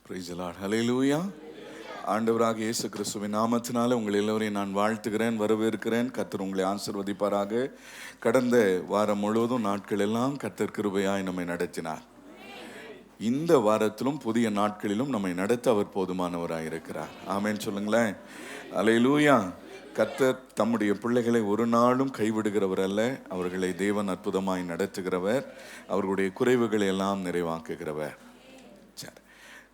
Price the Lord. ஹல்லேலூயா. ஆண்டவராக இயேசு கிறிஸ்துவின் நாமத்தினால உங்கள் எல்லோரையும் நான் வாழ்த்துகிறேன், வரவேற்கிறேன். கர்த்தர் உங்களை ஆசீர்வதிப்பாராக. கடந்த வாரம் முழுவதும் நாட்கள் எல்லாம் கர்த்தர் கிருபையாய் நம்மை நடத்தினார். இந்த வாரத்திலும் புதிய நாட்களிலும் நம்மை நடத்த அவர் போதுமானவராக இருக்கிறார். ஆமென் சொல்லுங்களேன். ஹல்லேலூயா. கர்த்தர் தம்முடைய பிள்ளைகளை ஒரு நாளும் கைவிடுகிறவர் அல்ல. அவர்களை தேவன் அற்புதமாய் நடத்துகிறவர், அவர்களுடைய குறைவுகளை எல்லாம் நிறைவாக்குகிறவர். சரி,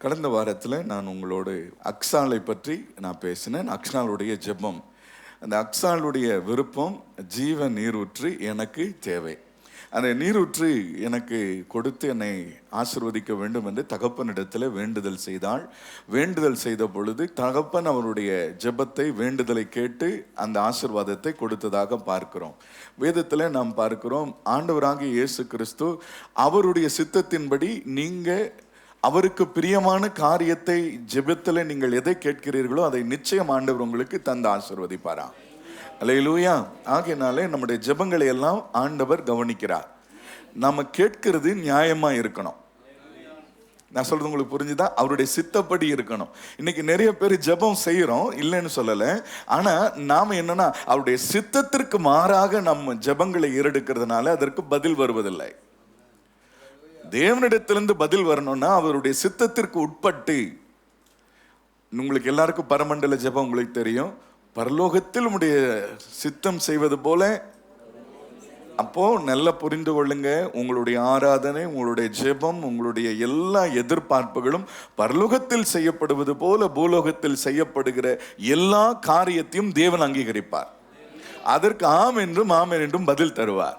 கடந்த வாரத்தில் நான் உங்களோடு அக்சாலை பற்றி நான் பேசினேன். அக்சாலுடைய ஜெபம், அந்த அக்சாலுடைய விருப்பம், ஜீவ நீரூற்று எனக்கு தேவை. அந்த நீரூற்று எனக்கு கொடுத்து என்னை ஆசீர்வதிக்க வேண்டும் என்று தகப்பனிடத்தில் வேண்டுதல் செய்தாள். வேண்டுதல் செய்த பொழுது தகப்பன் அவருடைய ஜெபத்தை, வேண்டுதலை கேட்டு அந்த ஆசீர்வாதத்தை கொடுத்ததாக பார்க்கிறோம். வேதத்தில் நாம் பார்க்கிறோம், ஆண்டவராகிய இயேசு கிறிஸ்து அவருடைய சித்தத்தின்படி நீங்கள் அவருக்கு பிரியமான காரியத்தை ஜெபத்தில் நீங்கள் எதை கேட்கிறீர்களோ அதை நிச்சயம் ஆண்டவர் உங்களுக்கு தந்து ஆசீர்வதிப்பாராம். அல்லேலூயா. ஆகையினாலே நம்முடைய ஜெபங்களை எல்லாம் ஆண்டவர் கவனிக்கிறார். நாம கேட்கிறது நியாயமா இருக்கணும். நான் சொல்றது உங்களுக்கு புரிஞ்சுதா? அவருடைய சித்தப்படி இருக்கணும். இன்னைக்கு நிறைய பேர் ஜெபம் செய்யறோம், இல்லைன்னு சொல்லல. ஆனா நாம என்னன்னா அவருடைய சித்தத்திற்கு மாறாக நம்ம ஜெபங்களை ஏறெடுக்கிறதுனால அதற்கு பதில் வருவதில்லை. தேவனிடத்திலிருந்து பதில் வரணும்னா அவருடைய சித்தத்திற்கு உட்பட்டு. உங்களுக்கு எல்லாருக்கும் பரமண்டல ஜெபம் உங்களுக்கு தெரியும். பரலோகத்தில் உடைய சித்தம் செய்வது போல. அப்போ நல்லா புரிந்து கொள்ளுங்க, உங்களுடைய ஆராதனை, உங்களுடைய ஜெபம், உங்களுடைய எல்லா எதிர்பார்ப்புகளும் பரலோகத்தில் செய்யப்படுவது போல பூலோகத்தில் செய்யப்படுகிற எல்லா காரியத்தையும் தேவன் அங்கீகரிப்பார். அதற்கு ஆம் என்றும் ஆமென் என்றும் பதில் தருவார்.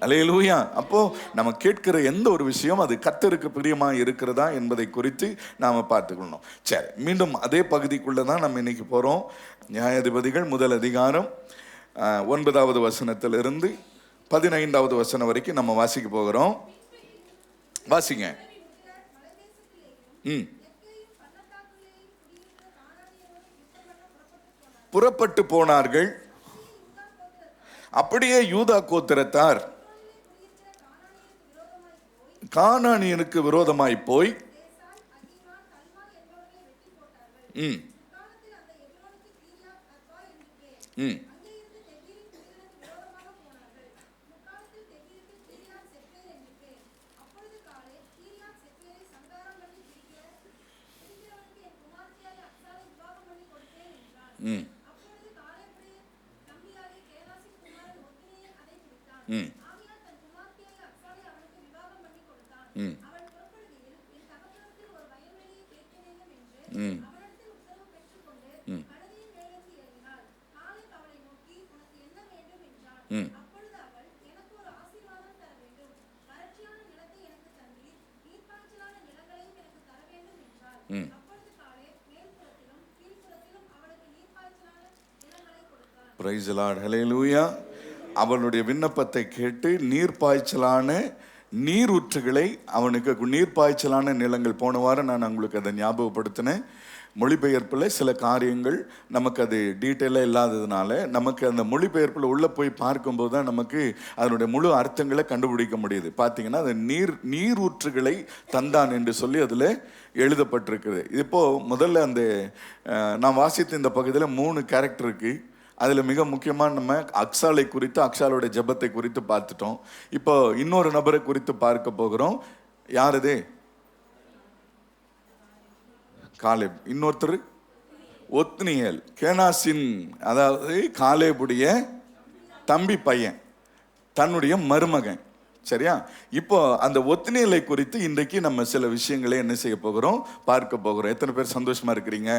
அல்லேலூயா. அப்போ நம்ம கேட்கிற எந்த ஒரு விஷயம் அது கர்த்தருக்கு பிரியமா இருக்கிறதா என்பதை குறித்து நாம பார்த்துக்கணும். சரி, மீண்டும் அதே பகுதிக்குள்ளதான் நம்ம இன்னைக்கு போறோம். நியாயாதிபதிகள் முதல் அதிகாரம் 9வது வசனத்திலிருந்து 15வது வசனம் வரைக்கும் நம்ம வாசிக்க போகிறோம். வாசிங்க. புறப்பட்டு போனார்கள். அப்படியே யூதா கோத்திரத்தார் கானானியனுக்கு விரோதமாய் போய் பிரைஸ் தி லார்ட். ஹல்லேலூயா. அவனுடைய விண்ணப்பத்தை கேட்டு நீர்ப்பாய்ச்சலான நீரூற்றுகளை அவனுக்கு, நீர்ப்பாய்ச்சலான நிலங்கள், போன வாரம் நான் உங்களுக்கு அதை ஞாபகப்படுத்தினேன். மொழிபெயர்ப்பில் சில காரியங்கள் நமக்கு அது டீட்டெயிலாக இல்லாததுனால நமக்கு அந்த மொழிபெயர்ப்பில் உள்ளே போய் பார்க்கும்போது தான் நமக்கு அதனுடைய முழு அர்த்தங்களை கண்டுபிடிக்க முடியுது. பார்த்தீங்கன்னா அது நீரூற்றுகளை தந்தான் என்று சொல்லி அதில் எழுதப்பட்டிருக்குது. இப்போது முதல்ல அந்த நான் வாசித்த இந்த பகுதியில் 3 கேரக்டர் இருக்குது. அதில் மிக முக்கியமாக நம்ம அக்சாலை குறித்து, அக்சாலுடைய ஜெபத்தை குறித்து பார்த்துட்டோம். இப்போ இன்னொரு நபரை குறித்து பார்க்க போகிறோம். யார் அது? காலேப். இன்னொருத்தர் ஒத்னியேல், கேனாசின், அதாவது காலேபுடைய தம்பி பையன், தன்னுடைய மருமகன். சரியா? இப்போ அந்த ஒத்னியேலை குறித்து இன்றைக்கு நம்ம சில விஷயங்களை என்ன செய்ய போகிறோம், பார்க்க போகிறோம். எத்தனை பேர் சந்தோஷமா இருக்கிறீங்க?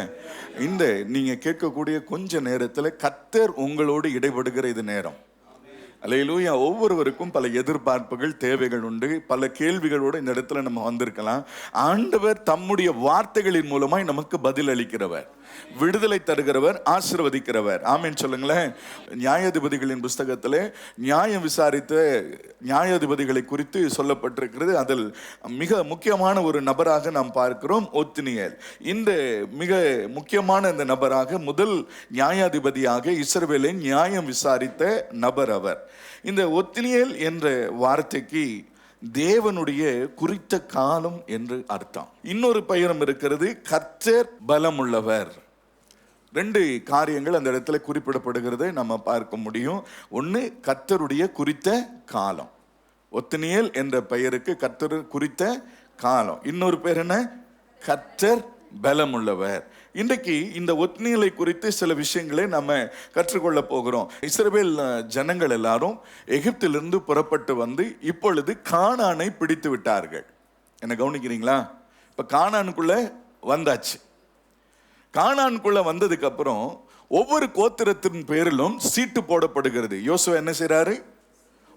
இந்த நீங்க கேட்கக்கூடிய கொஞ்ச நேரத்தில் கர்த்தர் உங்களோடு இடைபடுகிற இது நேரம். அல்லேலூயா. ஒவ்வொருவருக்கும் பல எதிர்பார்ப்புகள், தேவைகள் உண்டு. பல கேள்விகளோடு இந்த இடத்துல நம்ம வந்திருக்கலாம். ஆண்டவர் தம்முடைய வார்த்தைகளின் மூலமாய் நமக்கு பதில் அளிக்கிறவர், விடுதலை தருகிறவர், ஆசீர்வதிக்கிறவர். ஆமென் சொல்லுங்களேன். நியாயாதிபதிகளின் புஸ்தகத்திலே நியாயம் விசாரித்த நியாயாதிபதிகளை குறித்து சொல்லப்பட்டிருக்கிறது. அதில் மிக முக்கியமான ஒரு நபராக நாம் பார்க்கிறோம் ஒத்னியேல். இந்த மிக முக்கியமான இந்த நபராக, முதல் நியாயாதிபதியாக இஸ்ரவேலை நியாயம் விசாரித்த நபர் அவர். இந்த ஒத்னியேல் என்ற வார்த்தைக்கு தேவனுடைய குறித்த காலம் என்று அர்த்தம். இன்னொரு பெயரும் இருக்கிறது, கர்த்தர் பலமுள்ளவர். ரெண்டு காரியங்கள் அந்த இடத்துல குறிப்பிடப்படுகிறதை நம்ம பார்க்க முடியும். ஒன்று, கர்த்தருடைய குறித்த காலம். ஒத்னியேல் என்ற பெயருக்கு கர்த்தர் குறித்த காலம். இன்னொரு பேர் என்ன? கர்த்தர் பலமுள்ளவர். இன்றைக்கு இந்த ஒத்னியேலை குறித்து சில விஷயங்களை நம்ம கற்றுக்கொள்ள போகிறோம். இஸ்ரவேல் ஜனங்கள் எல்லாரும் எகிப்திலிருந்து புறப்பட்டு வந்து இப்பொழுது கானானை பிடித்து விட்டார்கள். என்ன கவனிக்கிறீங்களா? இப்ப கானானுக்குள்ள வந்தாச்சு. கானானுக்குள்ள வந்ததுக்கு அப்புறம் ஒவ்வொரு கோத்திரத்தின் பேரிலும் சீட்டு போடப்படுகிறது. யோசுவா என்ன செய்றாரு?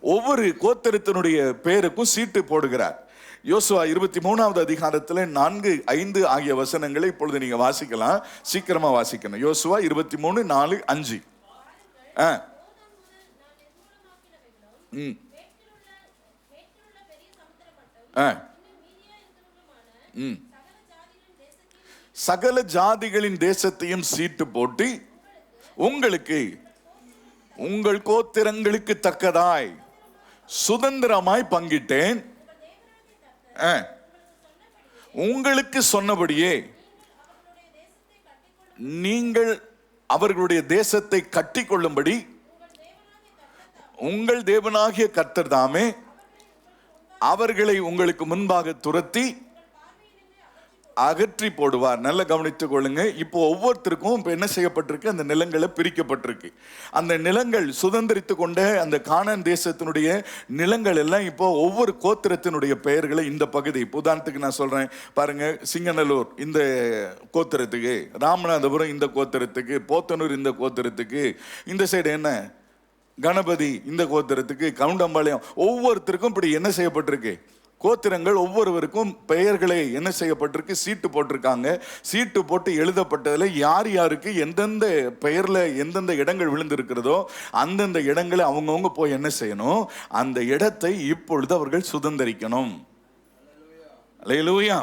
ஒவ்வொரு கோத்திரத்தினுடைய பேருக்கும் சீட்டு போடுகிறார். யோசுவா 23வது அதிகாரத்தில் 4, 5 ஆகிய வசனங்களை இப்பொழுது நீங்க வாசிக்கலாம். சீக்கிரமா வாசிக்கணும். யோசுவா 23, 4, 5. சகல ஜாதிகளின் தேசத்தையும் சீட்டு போட்டு உங்களுக்கு உங்கள் கோத்திரங்களுக்கு தக்கதாய் சுதந்திரமாய் பங்கிட்டேன். உங்களுக்கு சொன்னபடியே நீங்கள் அவர்களுடைய தேசத்தை கட்டி கொள்ளும்படி உங்கள் தேவனாகிய கர்த்தர் தாமே அவர்களை உங்களுக்கு முன்பாக துரத்தி அகற்றி போடுவார். நல்ல கவனித்துக் கொள்ளுங்க. இப்போ ஒவ்வொருத்தருக்கும் இப்போ என்ன செய்யப்பட்டிருக்கு? அந்த நிலங்களை பிரிக்கப்பட்டிருக்கு. அந்த நிலங்கள் சுதந்திரித்து கொண்ட அந்த கானான் தேசத்தினுடைய நிலங்கள் எல்லாம் இப்போ ஒவ்வொரு கோத்திரத்தினுடைய பெயர்களை இந்த பகுதி, உதாரணத்துக்கு நான் சொல்றேன் பாருங்க, சிங்கநல்லூர் இந்த கோத்திரத்துக்கு, ராமநாதபுரம் இந்த கோத்திரத்துக்கு, போத்தனூர் இந்த கோத்திரத்துக்கு, இந்த சைடு என்ன கணபதி இந்த கோத்திரத்துக்கு, கவுண்டம்பாளையம், ஒவ்வொருத்தருக்கும் இப்படி என்ன செய்யப்பட்டிருக்கு? கோத்திரங்கள் ஒவ்வொருவருக்கும் பெயர்களை என்ன செய்யப்பட்டிருக்கு? சீட்டு போட்டிருக்காங்க. சீட்டு போட்டு எழுதப்பட்டதில் யார் யாருக்கு எந்தெந்த பெயர்ல எந்தெந்த இடங்கள் விழுந்திருக்கிறதோ அந்தந்த இடங்களை அவங்கவுங்க போய் என்ன செய்யணும்? அந்த இடத்தை இப்பொழுது அவர்கள் சுதந்திரிக்கணும். அல்லேலூயா.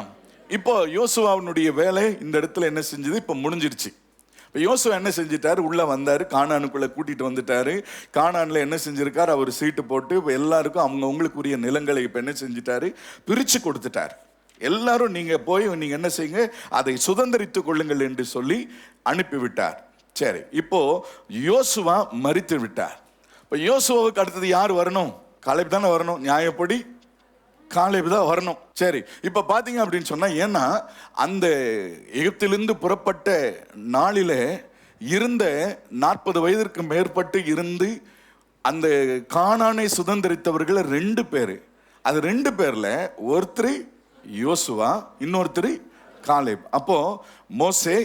இப்போ யோசுவாவினுடைய வேலை இந்த இடத்துல என்ன செஞ்சது? இப்போ முடிஞ்சிருச்சு. இப்போ யோசுவா என்ன செஞ்சிட்டாரு? உள்ள வந்தாரு, கானானுக்குள்ள கூட்டிட்டு வந்துட்டாரு. கானான்ல என்ன செஞ்சிருக்காரு? அவர் சீட்டு போட்டு எல்லாருக்கும் அவங்கவுங்களுக்குரிய நிலங்களை இப்போ என்ன செஞ்சிட்டாரு? பிரிச்சு கொடுத்துட்டாரு. எல்லாரும் நீங்க போய் நீங்க என்ன செய்யுங்க, அதை சுதந்திரித்துக் கொள்ளுங்கள் என்று சொல்லி அனுப்பிவிட்டார். சரி, இப்போ யோசுவா மரித்து விட்டார். இப்போ யோசுவாவுக்கு அடுத்தது யார் வரணும்? காலேப் தானே வரணும். நியாயப்படி காலேப் தான் வரணும். சரி, இப்ப பாத்தீங்க அப்படின்னு சொன்னா, ஏன்னா அந்த எகிப்திலிருந்து புறப்பட்ட நாளில இருந்த 40 வயதிற்கு மேற்பட்டு இருந்து அந்த கானானை சுதந்திரித்தவர்கள் 2 பேரு. அது 2 பேர்ல ஒருத்தர் யோசுவா, இன்னொருத்தர் காலேப். அப்போ மோசே,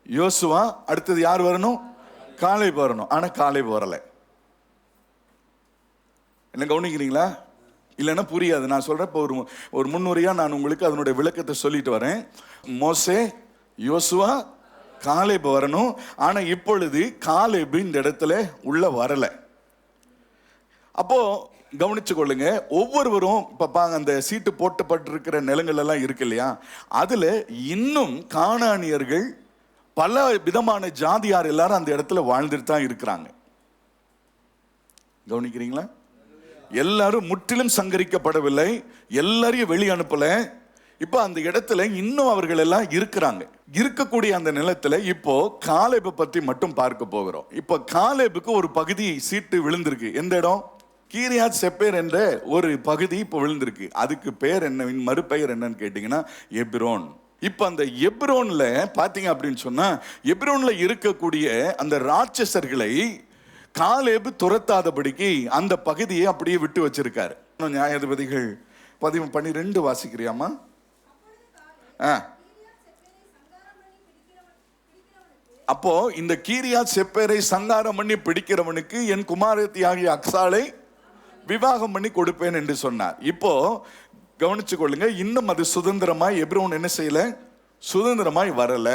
யோசுவா, அடுத்தது யார் வரணும்? காலேப் வரணும். ஆனா காலேப் வரல. என்ன கவனிக்கிறீங்களா? இல்லைன்னா புரியாது. நான் சொல்றேன். இப்போ ஒரு முன்னுரையா நான் உங்களுக்கு அதனுடைய விளக்கத்தை சொல்லிட்டு வரேன். மோசே, யோசுவா, காலேப் வரணும். ஆனா இப்பொழுது காலேப் இந்த இடத்துல உள்ள வரல. அப்போ கவனிச்சு கொள்ளுங்க. ஒவ்வொருவரும் இப்ப அந்த சீட்டு போட்டுப்பட்டிருக்கிற நிலங்கள் எல்லாம் இருக்கு இல்லையா, அதுல இன்னும் கானானியர்கள் பல விதமான ஜாதியார் எல்லாரும் அந்த இடத்துல வாழ்ந்துட்டு தான் இருக்கிறாங்க. கவனிக்கிறீங்களா? எல்லாரும் முற்றிலும் சங்கரிக்கப்படவில்லை, எல்லாரையும் வெளியே அனுப்பல. இப்ப அந்த இடத்துல இன்னும் அவர்கள் எல்லாம் இருக்கிறாங்க. இருக்கக்கூடிய அந்த நிலத்துல இப்போ காலேபை பற்றி மட்டும் பார்க்க போகிறோம். இப்ப காலேபுக்கு ஒரு பகுதி சீட்டு விழுந்திருக்கு. எந்த இடம்? கீரியாத் செப்பேர் என்ற ஒரு பகுதி இப்போ விழுந்திருக்கு. அதுக்கு பேர் என்ன, மறுபெயர் என்னன்னு கேட்டீங்கன்னா எப்ரோன். இப்ப அந்த எப்ரோன்ல பாத்தீங்க அப்படின்னு சொன்னா, எப்ரோன்ல இருக்கக்கூடிய அந்த ராட்சசர்களை காலேபு துரத்தாதபடிக்கு அந்த பகுதியை அப்படியே விட்டு வச்சிருக்காரு. நியாயாதிபதிகள் 12 வாசிக்கிறியாமா? அப்போ இந்த கீரியாத் செப்பேரை சங்காரம் பண்ணி பிடிக்கிறவனுக்கு என் குமாரத்தி ஆகிய அக்சாலை விவாகம் பண்ணி கொடுப்பேன் என்று சொன்னார். இப்போ கவனிச்சு கொள்ளுங்க. இன்னும் அது சுதந்திரமாய் எப்ரோன் என்ன செய்யல? சுதந்திரமாய் வரல.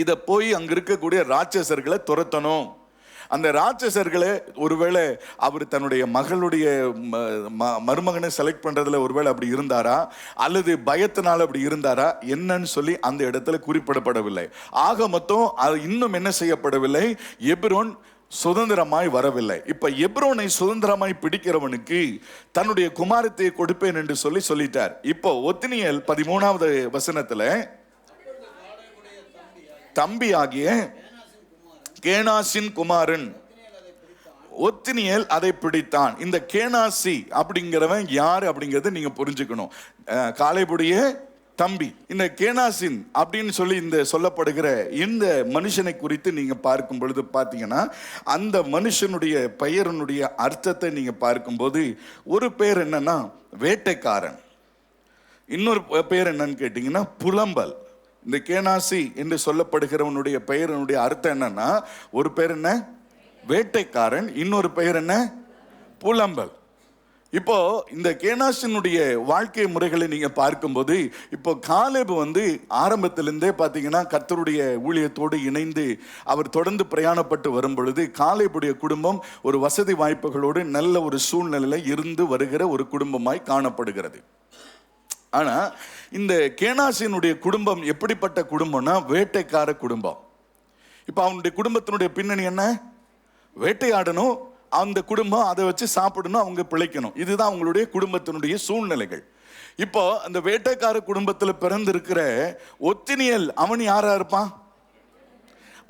இத போய் அங்க இருக்கக்கூடிய ராட்சசர்களை துரத்தணும். அந்த ராட்சசர்களை ஒருவேளை அவர் தன்னுடைய மகளுடைய மருமகனை செலக்ட் பண்றதுல ஒருவேளை அப்படி இருந்தாரா, அல்லது பயத்தினால அப்படி இருந்தாரா என்னன்னு சொல்லி அந்த இடத்துல குறிப்பிடப்படவில்லை. ஆக மொத்தம் அது இன்னும் என்ன செய்யப்படவில்லை? எப்ரோன் சுதந்திரமாய் வரவில்லை. இப்ப எப்ரோனை சுதந்திரமாய் பிடிக்கிறவனுக்கு தன்னுடைய குமாரத்தை கொடுப்பேன் என்று சொல்லிட்டார். இப்போ ஒத்னியேல் 13வது வசனத்துல தம்பி ஆகிய கேனாசின் குமாரன் ஒத்னியேல் அதை பிடித்தான். இந்த கேனாசி அப்படிங்கிறவன் யாரு அப்படிங்கறத நீங்க புரிஞ்சுக்கணும். காலேபுடைய தம்பி. இந்த கேனாசின் அப்படின்னு சொல்லி இந்த சொல்லப்படுகிற இந்த மனுஷனை குறித்து நீங்க பார்க்கும் பொழுது பாத்தீங்கன்னா, அந்த மனுஷனுடைய பெயரனுடைய அர்த்தத்தை நீங்க பார்க்கும்போது ஒரு பேர் என்னன்னா வேட்டைக்காரன், இன்னொரு பேர் என்னன்னு கேட்டீங்கன்னா புலம்பல். இந்த கேனாசி என்று சொல்லப்படுகிறவனுடைய பெயரனுடைய அர்த்தம் என்னன்னா, ஒரு பேர் என்ன வேட்டைக்காரன், இன்னொரு பெயர் என்ன புலம்பல். இப்போ இந்த கேனாசினுடைய வாழ்க்கை முறைகளை நீங்க பார்க்கும்போது, இப்போ காலேபு ஆரம்பத்திலிருந்தே பார்த்தீங்கன்னா கர்த்தருடைய ஊழியத்தோடு இணைந்து அவர் தொடர்ந்து பிரயாணப்பட்டு வரும் பொழுது காலேபுடைய குடும்பம் ஒரு வசதி வாய்ப்புகளோடு நல்ல ஒரு சூழ்நிலையில இருந்து வருகிற ஒரு குடும்பமாய் காணப்படுகிறது. ஆனா இந்த கேனாசினுடைய குடும்பம் எப்படிப்பட்ட குடும்பம்னா வேட்டைக்கார குடும்பம். இப்போ அவனுடைய குடும்பத்தினுடைய பின்னணி என்ன? வேட்டையாடணும், அந்த குடும்பம் அதை வச்சு சாப்பிடணும், அவங்க பிழைக்கணும். இதுதான் அவங்களுடைய குடும்பத்தினுடைய சூழ்நிலைகள். இப்போ அந்த வேட்டைக்கார குடும்பத்தில் பிறந்திருக்கிற ஒத்னியேல் அவன் யாரா இருப்பான்?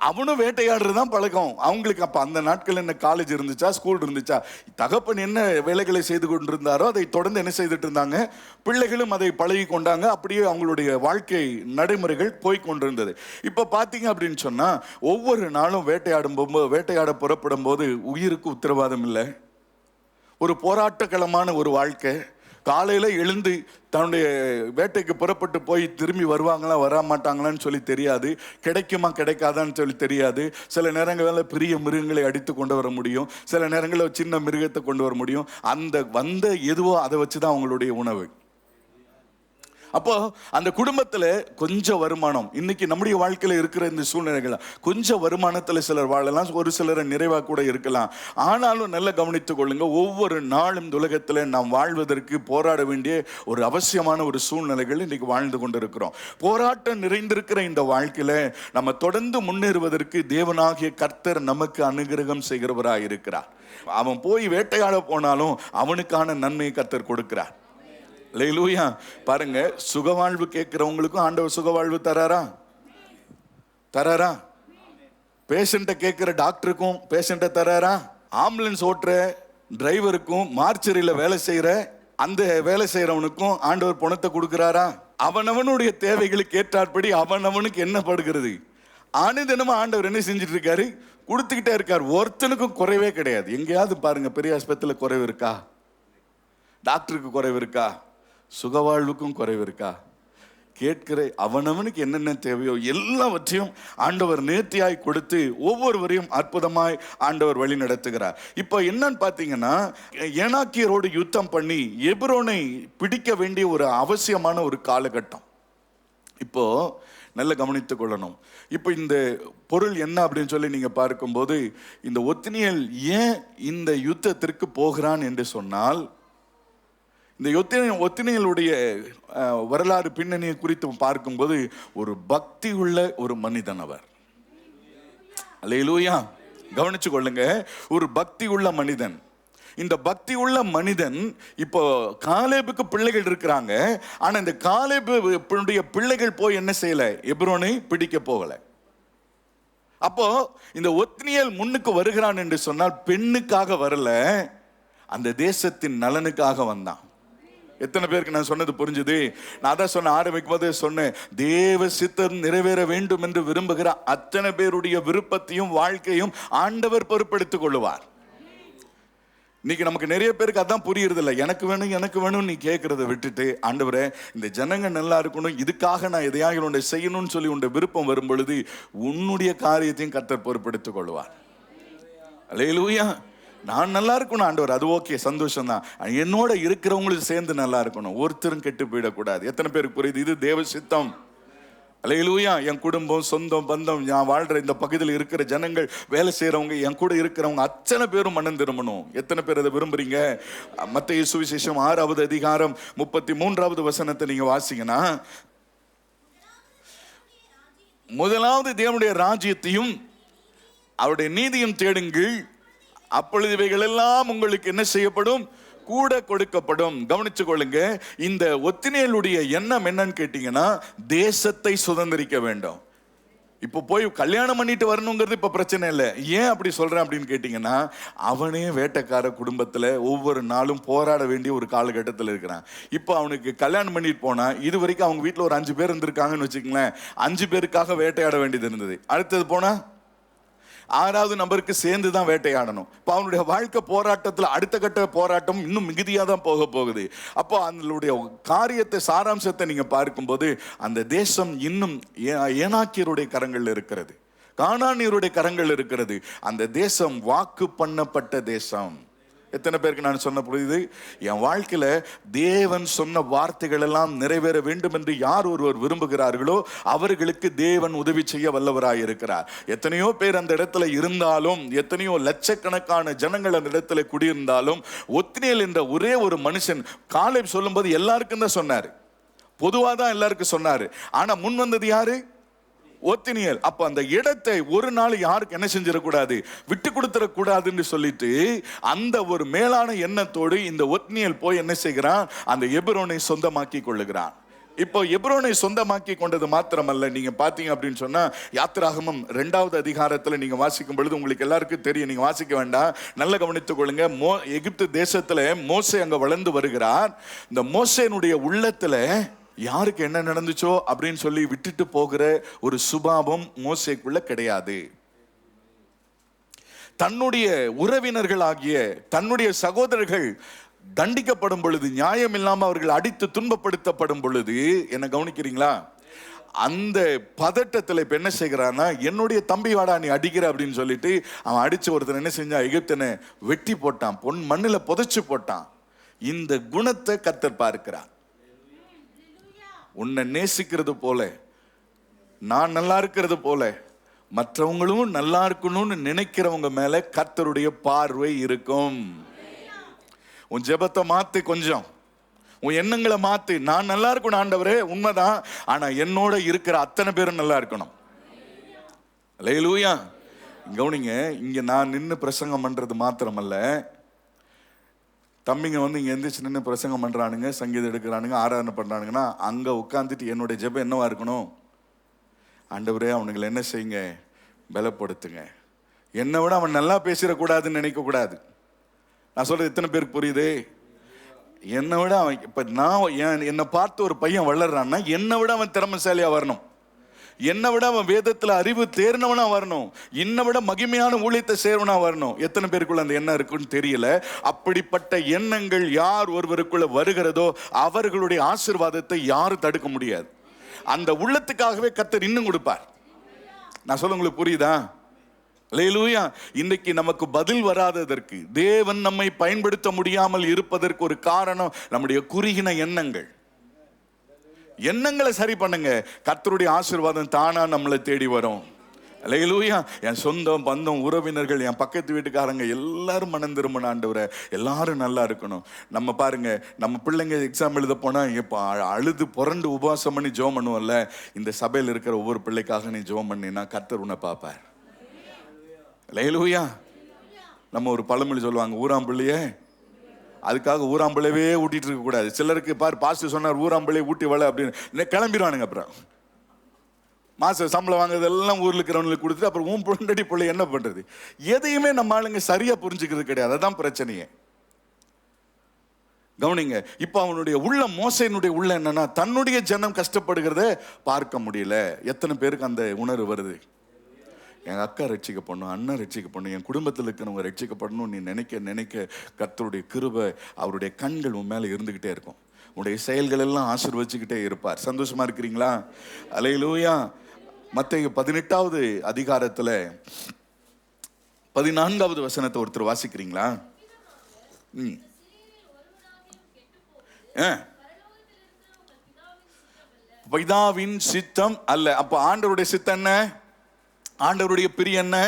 அவனும் வேட்டையாடுறதுதான் பழக்கம் அவங்களுக்கு. அப்ப அந்த நாட்கள் என்ன காலேஜ் இருந்துச்சா, ஸ்கூல் இருந்துச்சா? தகப்பன் என்ன வேலைகளை செய்து கொண்டிருந்தாரோ அதை தொடர்ந்து என்ன செய்துட்டு இருந்தாங்க, பிள்ளைகளும் அதை பழகி கொண்டாங்க. அப்படியே அவங்களுடைய வாழ்க்கை நடைமுறைகள் போய் கொண்டிருந்தது. இப்ப பாத்தீங்க அப்படின்னு சொன்னா, ஒவ்வொரு நாளும் வேட்டையாட புறப்படும் போது உயிருக்கு உத்தரவாதம் இல்லை. ஒரு போராட்டக்களமான ஒரு வாழ்க்கை. காலையில எழுந்து தன்னுடைய வேட்டைக்கு புறப்பட்டு போய் திரும்பி வருவாங்களா வரமாட்டாங்களான்னு சொல்லி தெரியாது, கிடைக்குமா கிடைக்காதான்னு சொல்லி தெரியாது. சில நேரங்களில் பெரிய மிருகங்களை அடித்து கொண்டு வர முடியும், சில நேரங்களில் சின்ன மிருகத்தை கொண்டு வர முடியும். அந்த எதுவோ அதை வச்சுதான் அவங்களுடைய உணவு. அப்போ அந்த குடும்பத்துல கொஞ்சம் வருமானம், இன்னைக்கு நம்முடைய வாழ்க்கையில இருக்கிற இந்த சூழ்நிலைகள், கொஞ்சம் வருமானத்துல சிலர் வாழலாம், ஒரு சிலர் நிறைவா கூட இருக்கலாம். ஆனாலும் நல்லா கவனித்துக் கொள்ளுங்க, ஒவ்வொரு நாளும் இந்த உலகத்துல நாம் வாழ்வதற்கு போராட வேண்டிய ஒரு அவசியமான ஒரு சூழ்நிலைகள் இன்னைக்கு வாழ்ந்து கொண்டிருக்கிறோம். போராட்டம் நிறைந்திருக்கிற இந்த வாழ்க்கையில நம்ம தொடர்ந்து முன்னேறுவதற்கு தேவனாகிய கர்த்தர் நமக்கு அனுகிரகம் செய்கிறவராய் இருக்கிறார். அவன் போய் வேட்டையாட போனாலும் அவனுக்கான நன்மையை கர்த்தர் கொடுக்கிறார். அல்லேலூயா. பாருங்க, சுகவாழ்வு கேட்கிறவங்களுக்கும் ஆண்டவர் சுகவாழ்வு தராரா? பேஷண்ட்டை கேட்கிற டாக்டருக்கும் பேஷண்ட்டை தராரா? ஆம்புலன்ஸ் ஓட்டுற டிரைவருக்கும் மார்ச்சரியில வேலை செய்யற அந்த வேலை செய்யறவனுக்கும் ஆண்டவர் பணத்தை கொடுக்கிறாரா? அவனவனுடைய தேவைகளுக்கு ஏற்றாற்படி அவனவனுக்கு என்ன படுகிறது, ஆனந்தனமா ஆண்டவர் என்ன செஞ்சிட்டு இருக்காரு, கொடுத்துக்கிட்டே இருக்காரு. ஒருத்தனுக்கும் குறைவே கிடையாது. எங்கேயாவது பாருங்க, பெரிய ஆஸ்பத்திரியில் குறைவு இருக்கா? டாக்டருக்கு குறைவு இருக்கா? சுகவாழ்வுக்கும் குறைவு இருக்கா? கேட்கிற அவனவனுக்கு என்னென்ன தேவையோ எல்லாவற்றையும் ஆண்டவர் நேர்த்தியாய் கொடுத்து ஒவ்வொருவரையும் அற்புதமாய் ஆண்டவர் வழி நடத்துகிறார். இப்போ என்னன்னு பார்த்தீங்கன்னா, ஏனாக்கியரோடு யுத்தம் பண்ணி எப்ரோனை பிடிக்க வேண்டிய ஒரு அவசியமான ஒரு காலகட்டம். இப்போ நல்ல கவனித்துக் கொள்ளணும். இப்போ இந்த பொருள் என்ன அப்படின்னு சொல்லி நீங்க பார்க்கும்போது, இந்த ஒத்னியேல் ஏன் இந்த யுத்தத்திற்கு போகிறான் என்று சொன்னால், இந்த ஒத்னியேலுடைய வரலாறு பின்னணியை குறித்து பார்க்கும்போது ஒரு பக்தி உள்ள ஒரு மனிதன் அவர். அல்லேலூயா. கவனிச்சு கொள்ளுங்க, ஒரு பக்தி உள்ள மனிதன். இந்த பக்தி உள்ள மனிதன் இப்போ காலேபுக்கு பிள்ளைகள் இருக்கிறாங்க. ஆனா இந்த காலேபுடைய பிள்ளைகள் போய் என்ன செய்யல, எப்ரோனை பிடிக்க போகல. அப்போ இந்த ஒத்னியேல் முன்னுக்கு வருகிறான் என்று சொன்னால் பெண்ணுக்காக வரல, அந்த தேசத்தின் நலனுக்காக வந்தான். எத்தனை பேருக்கு நான் சொன்னது புரிஞ்சுது? நான் தான் சொன்ன, ஆரம்பிக்கும் போது சொன்னேன், தேவ சித்தம் நிறைவேற வேண்டும் என்று விரும்புகிற அத்தனை பேருடைய விருப்பத்தையும் வாழ்க்கையும் ஆண்டவர் பொறுப்பெடுத்துக் கொள்ளுவார். இன்னைக்கு நமக்கு நிறைய பேருக்கு அதான் புரியுறது இல்லை. எனக்கு வேணும் நீ கேட்கறத விட்டுட்டு, ஆண்டவரே இந்த ஜனங்க நல்லா இருக்கணும், இதுக்காக நான் எதையாக உன்னை செய்யணும்னு சொல்லி உன்னுடைய விருப்பம் வரும் பொழுது உன்னுடைய காரியத்தையும் கர்த்தர் பொறுப்பெடுத்துக் கொள்வார். அல்லேலூயா. நான் நல்லா இருக்கணும் ஆண்டவர், அது ஓகே, சந்தோஷம் தான். என்னோட இருக்கிறவங்களுக்கு சேர்ந்து நல்லா இருக்கணும், ஒருத்தரும் கெட்டு போயிடக்கூடாது. எத்தனை பேருக்கு புரியுது? இது தேவ சித்தம். அல்லேலூயா. என் குடும்பம், சொந்தம், பந்தம், நான் வாழ்ற இந்த பகுதியில் இருக்கிற ஜனங்கள், வேலை செய்யறவங்க, என் கூட இருக்கிறவங்க அத்தனை பேரும் மனம் திரும்பணும். எத்தனை பேர் அதை விரும்புறீங்க? மத்தேயு சுவிசேஷம் 6வது அதிகாரம் 33வது வசனத்தை நீங்க வாசிங்கன்னா, முதலாவது தேவனுடைய ராஜ்யத்தையும் அவருடைய நீதியும் தேடுங்கள், அப்பொழுது இவைகள் எல்லாம் உங்களுக்கு என்ன செய்யப்படும்? கூட கொடுக்கப்படும். கவனிச்சு கொள்ளுங்க, இந்த ஒத்தினியேலுடைய எண்ணம் என்னன்னு கேட்டீங்கன்னா, தேசத்தை சுதந்திரிக்க வேண்டும். இப்போ போய் கல்யாணம் பண்ணிட்டு வரணுங்கிறது இப்ப பிரச்சனை இல்லை. ஏன் அப்படி சொல்றேன் அப்படின்னு கேட்டீங்கன்னா, அவனே வேட்டைக்கார குடும்பத்துல ஒவ்வொரு நாளும் போராட வேண்டிய ஒரு காலகட்டத்தில் இருக்கிறான். இப்போ அவனுக்கு கல்யாணம் பண்ணிட்டு போனா, இது வரைக்கும் அவங்க வீட்டுல ஒரு 5 பேர் இருந்திருக்காங்கன்னு வச்சுக்கங்களேன், 5 பேருக்காக வேட்டையாட வேண்டியது இருந்தது. அடுத்தது போனா 6வது நபருக்கு சேர்ந்து தான் வேட்டையாடணும். இப்போ அவனுடைய வாழ்க்கை போராட்டத்தில் அடுத்த கட்ட போராட்டம் இன்னும் மிகுதியாக தான் போக போகுது. அப்போ அதனுடைய காரியத்தை, சாராம்சத்தை நீங்க பார்க்கும்போது, அந்த தேசம் இன்னும் ஏனாக்கியருடைய கரங்கள் இருக்கிறது, கானானியருடைய கரங்கள் இருக்கிறது. அந்த தேசம் வாக்கு பண்ணப்பட்ட தேசம். எத்தனை பேருக்கு நான் சொன்ன புரியுது? என் வாழ்க்கையில தேவன் சொன்ன வார்த்தைகள் எல்லாம் நிறைவேற வேண்டும் என்று யார் ஒருவர் விரும்புகிறார்களோ அவர்களுக்கு தேவன் உதவி செய்ய வல்லவராய் இருக்கிறார். எத்தனையோ பேர் அந்த இடத்துல இருந்தாலும், எத்தனையோ லட்சக்கணக்கான ஜனங்கள் அந்த இடத்துல குடியிருந்தாலும், ஒத்னியேல் என்ற ஒரே ஒரு மனுஷன் காலேப் சொல்லும்போது எல்லாருக்கும் தான் சொன்னாரு, பொதுவாக தான் எல்லாருக்கும் சொன்னாரு. ஆனா முன் வந்தது யாரு? ஒத்தினியேல். அப்ப அந்த இடத்தை ஒரு நாள் யாருக்கு என்ன செஞ்சிடக்கூடாது, விட்டு கொடுத்துடக்கூடாதுன்னு சொல்லிட்டு அந்த ஒரு மேலான எண்ணத்தோடு இந்த ஒத்னியேல் போய் என்ன செய்கிறான்? அந்த எபிரோனை சொந்தமாக்கி கொள்ளுகிறான். இப்போ எபிரோனை சொந்தமாக்கி கொண்டது மாத்திரமல்ல, நீங்க பாத்தீங்க அப்படின்னு சொன்னா, யாத்திராகமம் 2வது அதிகாரத்துல நீங்க வாசிக்கும் பொழுது உங்களுக்கு எல்லாருக்கும் தெரியும், நீங்க வாசிக்க வேண்டாம், நல்ல கவனித்துக் கொள்ளுங்க. எகிப்து தேசத்துல மோசே அங்க வளர்ந்து வருகிறார். இந்த மோசேனுடைய உள்ளத்துல யாருக்கு என்ன நடந்துச்சோ அப்படின்னு சொல்லி விட்டுட்டு போகிற ஒரு சுபாவம் மோசேக்குள்ள கிடையாது. தன்னுடைய உறவினர்கள் ஆகிய தன்னுடைய சகோதரர்கள் தண்டிக்கப்படும் பொழுது, நியாயம் இல்லாம அவர்கள் அடித்து துன்பப்படுத்தப்படும் பொழுது, என்ன கவனிக்கிறீங்களா? அந்த பதட்டத்தில் இப்ப என்ன செய்கிறான்னா, என்னுடைய தம்பி வாடா நீ அடிக்கிற அப்படின்னு சொல்லிட்டு அவன் அடிச்சு ஒருத்தன் என்ன செஞ்சான்? எகிப்தனை வெட்டி போட்டான், பொன் மண்ணில் புதைச்சு போட்டான். இந்த குணத்தை கர்த்தர் பார்க்கிறார். உன்னை நேசிக்கிறது போல, நான் நல்லா இருக்கிறது போல, மற்றவங்களும் நல்லா இருக்கணும்னு நினைக்கிறவங்க மேல கர்த்தருடைய பார்வை இருக்கும். உன் ஜெபத்தை மாத்து, கொஞ்சம் உன் எண்ணங்களை மாத்து. நான் நல்லா இருக்கணும் ஆண்டவரே, உண்மைதான், ஆனா என்னோட இருக்கிற அத்தனை பேரும் நல்லா இருக்கணும். அல்லேலூயா. கவனிங்க, இங்க நான் நின்று பிரசங்கம் பண்றது மாத்திரமல்ல, தம்பிங்க வந்து இங்கே எந்திரிச்சு நின்று பிரசங்கம் பண்ணுறானுங்க, சங்கீதம் எடுக்கிறானுங்க, ஆராதனை பண்ணுறானுங்கன்னா, அங்கே உட்காந்துட்டு என்னுடைய ஜெபம் என்னவா இருக்கணும்? ஆண்டவரே அவனுங்களை என்ன செய்யுங்க? பலப்படுத்துங்க. என்னை விட அவன் நல்லா பேசிடக்கூடாதுன்னு நினைக்கக்கூடாது. நான் சொல்கிறது எத்தனை பேருக்கு புரியுது? என்னை விட அவன், இப்போ நான் என்னை பார்த்து ஒரு பையன் வளர்றான்னா, என்னை விட அவன் திறமைசாலியாக வரணும், என்னை விட அவன் வேதத்தில் அறிவு தேர்ந்தவனா வரணும், என்னை விட மகிமையான ஊழியத்தை சேர்வனா வரணும். எத்தனை பேருக்குள்ள அந்த எண்ணம் இருக்குன்னு தெரியல. அப்படிப்பட்ட எண்ணங்கள் யார் ஒருவருக்குள்ள வருகிறதோ அவர்களுடைய ஆசீர்வாதத்தை யாரும் தடுக்க முடியாது. அந்த உள்ளத்துக்காகவே கர்த்தர் இன்னும் கொடுப்பார். நான் சொல்ல உங்களுக்கு புரியுதா? அல்லேலூயா. இன்னைக்கு நமக்கு பதில் வராததற்கு, தேவன் நம்மை பயன்படுத்த முடியாமல் இருப்பதற்கு ஒரு காரணம் நம்முடைய குறுகின எண்ணங்கள். எண்ணங்களை சரி பண்ணுங்க, கர்த்தருடைய ஆசீர்வாதம் தானா நம்மளை தேடி வரும். அல்லேலூயா. என் சொந்தம் பந்தம் உறவினர்கள், என் பக்கத்து வீட்டுக்காரங்க எல்லாரும் மனம் திரும்பின ஆண்டவரே, எல்லாரும் நல்லா இருக்கணும். நம்ம பாருங்க, நம்ம பிள்ளைங்க எக்ஸாம் எழுத போனா இப்போ அழுது புரண்டு உபவாசம் பண்ணி ஜெபம் பண்ணுவோம்ல, இந்த சபையில் இருக்கிற ஒவ்வொரு பிள்ளைக்காக நீ ஜெபம் பண்ணினா கர்த்தர் உன்னை பார்ப்பார். அல்லேலூயா. நம்ம ஒரு பழமொழி சொல்லுவாங்க, ஊராம்பிள்ளையே, அதுக்காக ஊராம்பிள்ளையே ஊட்டிட்டு இருக்க கூடாது. சிலருக்கு பாரு, பாஸ்டர் சொன்னார் ஊராம்பிள்ளையை ஊட்டி வள அப்படின்னு கிளம்பிடுவானுங்க. அப்புறம் மாச சம்பளம் வாங்குறதெல்லாம் ஊர்ல இருக்கிறவங்களுக்கு கொடுத்துட்டு அப்புறம் உன் பொண்டடி பிள்ளை என்ன பண்றது? எதையுமே நம்ம ஆளுங்க சரியா புரிஞ்சுக்கிறது கிடையாது. அதான் பிரச்சனையே. கவனிங்க, இப்ப அவனுடைய உள்ள, மோசேனுடைய உள்ள என்னன்னா, தன்னுடைய ஜனம் கஷ்டப்படுகிறத பார்க்க முடியல. எத்தனை பேருக்கு அந்த உணர்வு வருது? என் அக்கா ரட்சிக்கப்படணும், அண்ணன் ரட்சிக்கப்படணும், என் குடும்பத்தில் இருக்கிறவங்க ரட்சிக்கப்படணும் நீ நினைக்க நினைக்க கர்த்தருடைய கிருபை, அவருடைய கண்கள் உன் மேலே இருந்துக்கிட்டே இருக்கும். உன்னுடைய செயல்கள் எல்லாம் ஆசீர்வதிச்சுக்கிட்டே இருப்பார். சந்தோஷமா இருக்கிறீங்களா? அல்லேலூயா. மத்தேயு 18வது அதிகாரத்தில் 14வது வசனத்தை ஒருத்தர் வாசிக்கிறீங்களா? பிதாவின் சித்தம் அல்ல. அப்ப ஆண்டவருடைய சித்தம் என்ன? ஆண்டவருடைய பிரியம் என்ன?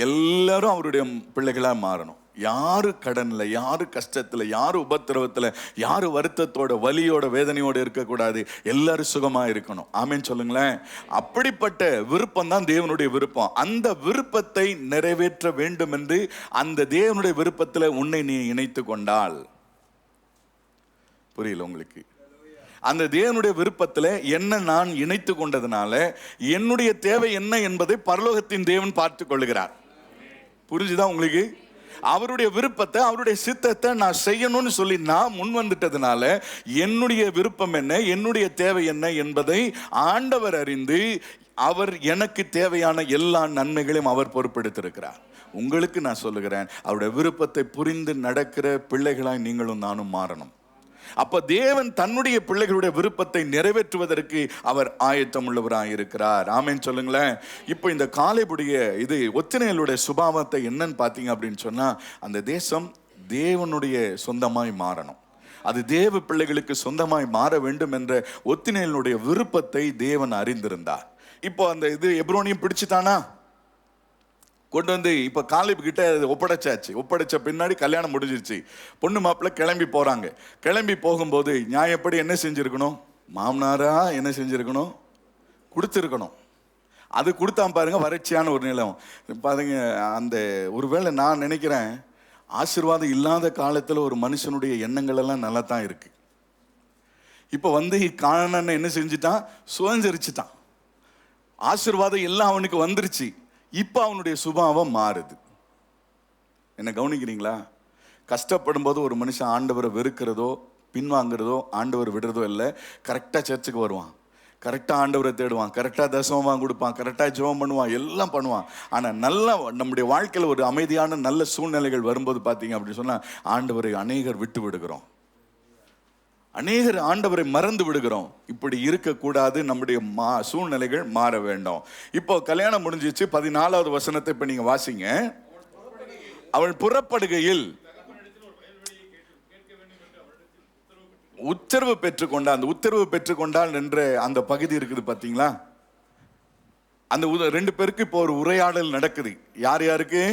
எல்லாரும் அவருடைய பிள்ளைகளா மாறணும். யாரு கடன்ல, யாரு கஷ்டத்துல, யாரு உபத்திரவத்துல, யாரு வருத்தத்தோட, வலியோட, வேதனையோட இருக்கக்கூடாது. எல்லாரும் சுகமா இருக்கணும். ஆமென் சொல்லுங்களேன். அப்படிப்பட்ட விருப்பம் தான் தேவனுடைய விருப்பம். அந்த விருப்பத்தை நிறைவேற்ற வேண்டும் என்று அந்த தேவனுடைய விருப்பத்துல உன்னை நீ இணைத்து கொண்டால், புரியல உங்களுக்கு? அந்த தேவனுடைய விருப்பத்துல என்ன நான் இணைத்து கொண்டதுனால என்னுடைய தேவை என்ன என்பதை பரலோகத்தின் தேவன் பார்த்து கொள்ளுகிறார். புரிஞ்சுதான் உங்களுக்கு? அவருடைய விருப்பத்தை, அவருடைய சித்தத்தை நான் செய்யணும்னு சொல்லி நான் முன் வந்துட்டதுனால என்னுடைய விருப்பம் என்ன, என்னுடைய தேவை என்ன என்பதை ஆண்டவர் அறிந்து அவர் எனக்கு தேவையான எல்லா நன்மைகளையும் அவர் பொறுப்பெடுத்திருக்கிறார். உங்களுக்கு நான் சொல்லுகிறேன், அவருடைய விருப்பத்தை புரிந்து நடக்கிற பிள்ளைகளாய் நீங்களும் நானும் மாறணும். அப்ப தேவன் தன்னுடைய பிள்ளைகளுடைய விருப்பத்தை நிறைவேற்றுவதற்கு அவர் ஆயத்தம் உள்ளவராக இருக்கிறார். ஆமென் சொல்லுங்களேன். இப்போ இந்த காலேபுடைய இது ஒத்னியேலுடைய சுபாவத்தை என்னன்னு பார்த்தீங்க அப்படின்னு சொன்னா, அந்த தேசம் தேவனுடைய சொந்தமாய் மாறணும், அது தேவ பிள்ளைகளுக்கு சொந்தமாய் மாற வேண்டும் என்ற ஒத்னியேலுடைய விருப்பத்தை தேவன் அறிந்திருந்தார். இப்போ அந்த இது எப்ரோனையும் பிடிச்சிட்டானா, கொண்டு வந்து இப்போ காலேப் கிட்ட ஒப்படைச்சாச்சு. ஒப்படைச்ச பின்னாடி கல்யாணம் முடிஞ்சிருச்சு. பொண்ணு மாப்பிள்ளை கிளம்பி போறாங்க. கிளம்பி போகும்போது நியாயப்படி என்ன செஞ்சிருக்கணும்? மாமனாரா என்ன செஞ்சிருக்கணும்? கொடுத்துருக்கணும். அது கொடுத்தாம பாருங்க, வறட்சியான ஒரு நிலம் பாருங்க. அந்த ஒருவேளை நான் நினைக்கிறேன், ஆசீர்வாதம் இல்லாத காலத்தில் ஒரு மனுஷனுடைய எண்ணங்கள் எல்லாம் நல்லா தான் இருக்கு. இப்போ வந்து காணான்னு என்ன செஞ்சுட்டான்? சுதந்திரிச்சுட்டான். ஆசீர்வாதம் எல்லாம் அவனுக்கு வந்துருச்சு. இப்போ அவனுடைய சுபாவம் மாறுது. என்ன கவனிக்கிறீங்களா? கஷ்டப்படும் போது ஒரு மனுஷன் ஆண்டவரை வெறுக்கிறதோ பின்வாங்கிறதோ ஆண்டவர் விடுறதோ இல்லை. கரெக்டாக சர்ச்சுக்கு வருவான், கரெக்டாக ஆண்டவரை தேடுவான், கரெக்டாக தசமமாக கொடுப்பான், கரெக்டாக ஜெபம் பண்ணுவான், எல்லாம் பண்ணுவான். ஆனால் நல்லா நம்முடைய வாழ்க்கையில் ஒரு அமைதியான நல்ல சூழ்நிலைகள் வரும்போது பார்த்தீங்க அப்படின்னு சொன்னால் ஆண்டவரை அநேகர் விட்டு விடுகிறோம், அநேகர் ஆண்டவரை மறந்து விடுகிறோம். இப்படி இருக்கக்கூடாது. நம்முடைய சூழ்நிலைகள் மாற வேண்டும். இப்போ கல்யாணம் முடிஞ்சிச்சு. 14வது வசனத்தை இப்ப நீங்க வாசிங்க. அவள் புறப்படுகையில் உத்தரவு பெற்றுக்கொண்டாள். அந்த உத்தரவு பெற்றுக்கொண்டாள் என்ற அந்த பகுதி இருக்குது பாத்தீங்களா? அந்த 2 பேருக்கு இப்போ ஒரு உரையாடல் நடக்குது. யார் யாருக்கு?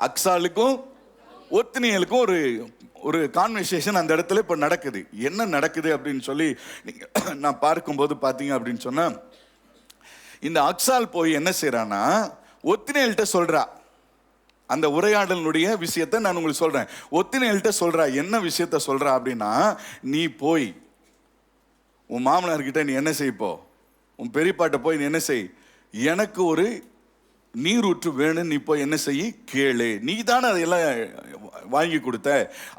அக்சாலுக்கும் ஒத்னியேலுக்கும் ஒரு கான்வர்சேஷன் அந்த இடத்துல இப்போ நடக்குது. என்ன நடக்குது அப்படின்னு சொல்லி நான் பார்க்கும்போது பார்த்தீங்க அப்படின்னு சொன்னா, இந்த அக்சால் போய் என்ன செய்யறான்னா ஒத்னியேல்கிட்ட சொல்றா. அந்த உரையாடலுடைய விஷயத்தை நான் உங்களுக்கு சொல்றேன். ஒத்னியேல்கிட்ட சொல்றா. என்ன விஷயத்த சொல்றா அப்படின்னா, நீ போய் உன் மாமனார்கிட்ட நீ என்ன செய்ப்போ, உன் பெரியப்பாட்ட போய் நீ என்ன செய், எனக்கு ஒரு நீரூற்று வேணும், நீ போய் என்ன செய்ய கேளு, நீ தானே அதையெல்லாம் வாங்கி கொடுத்த,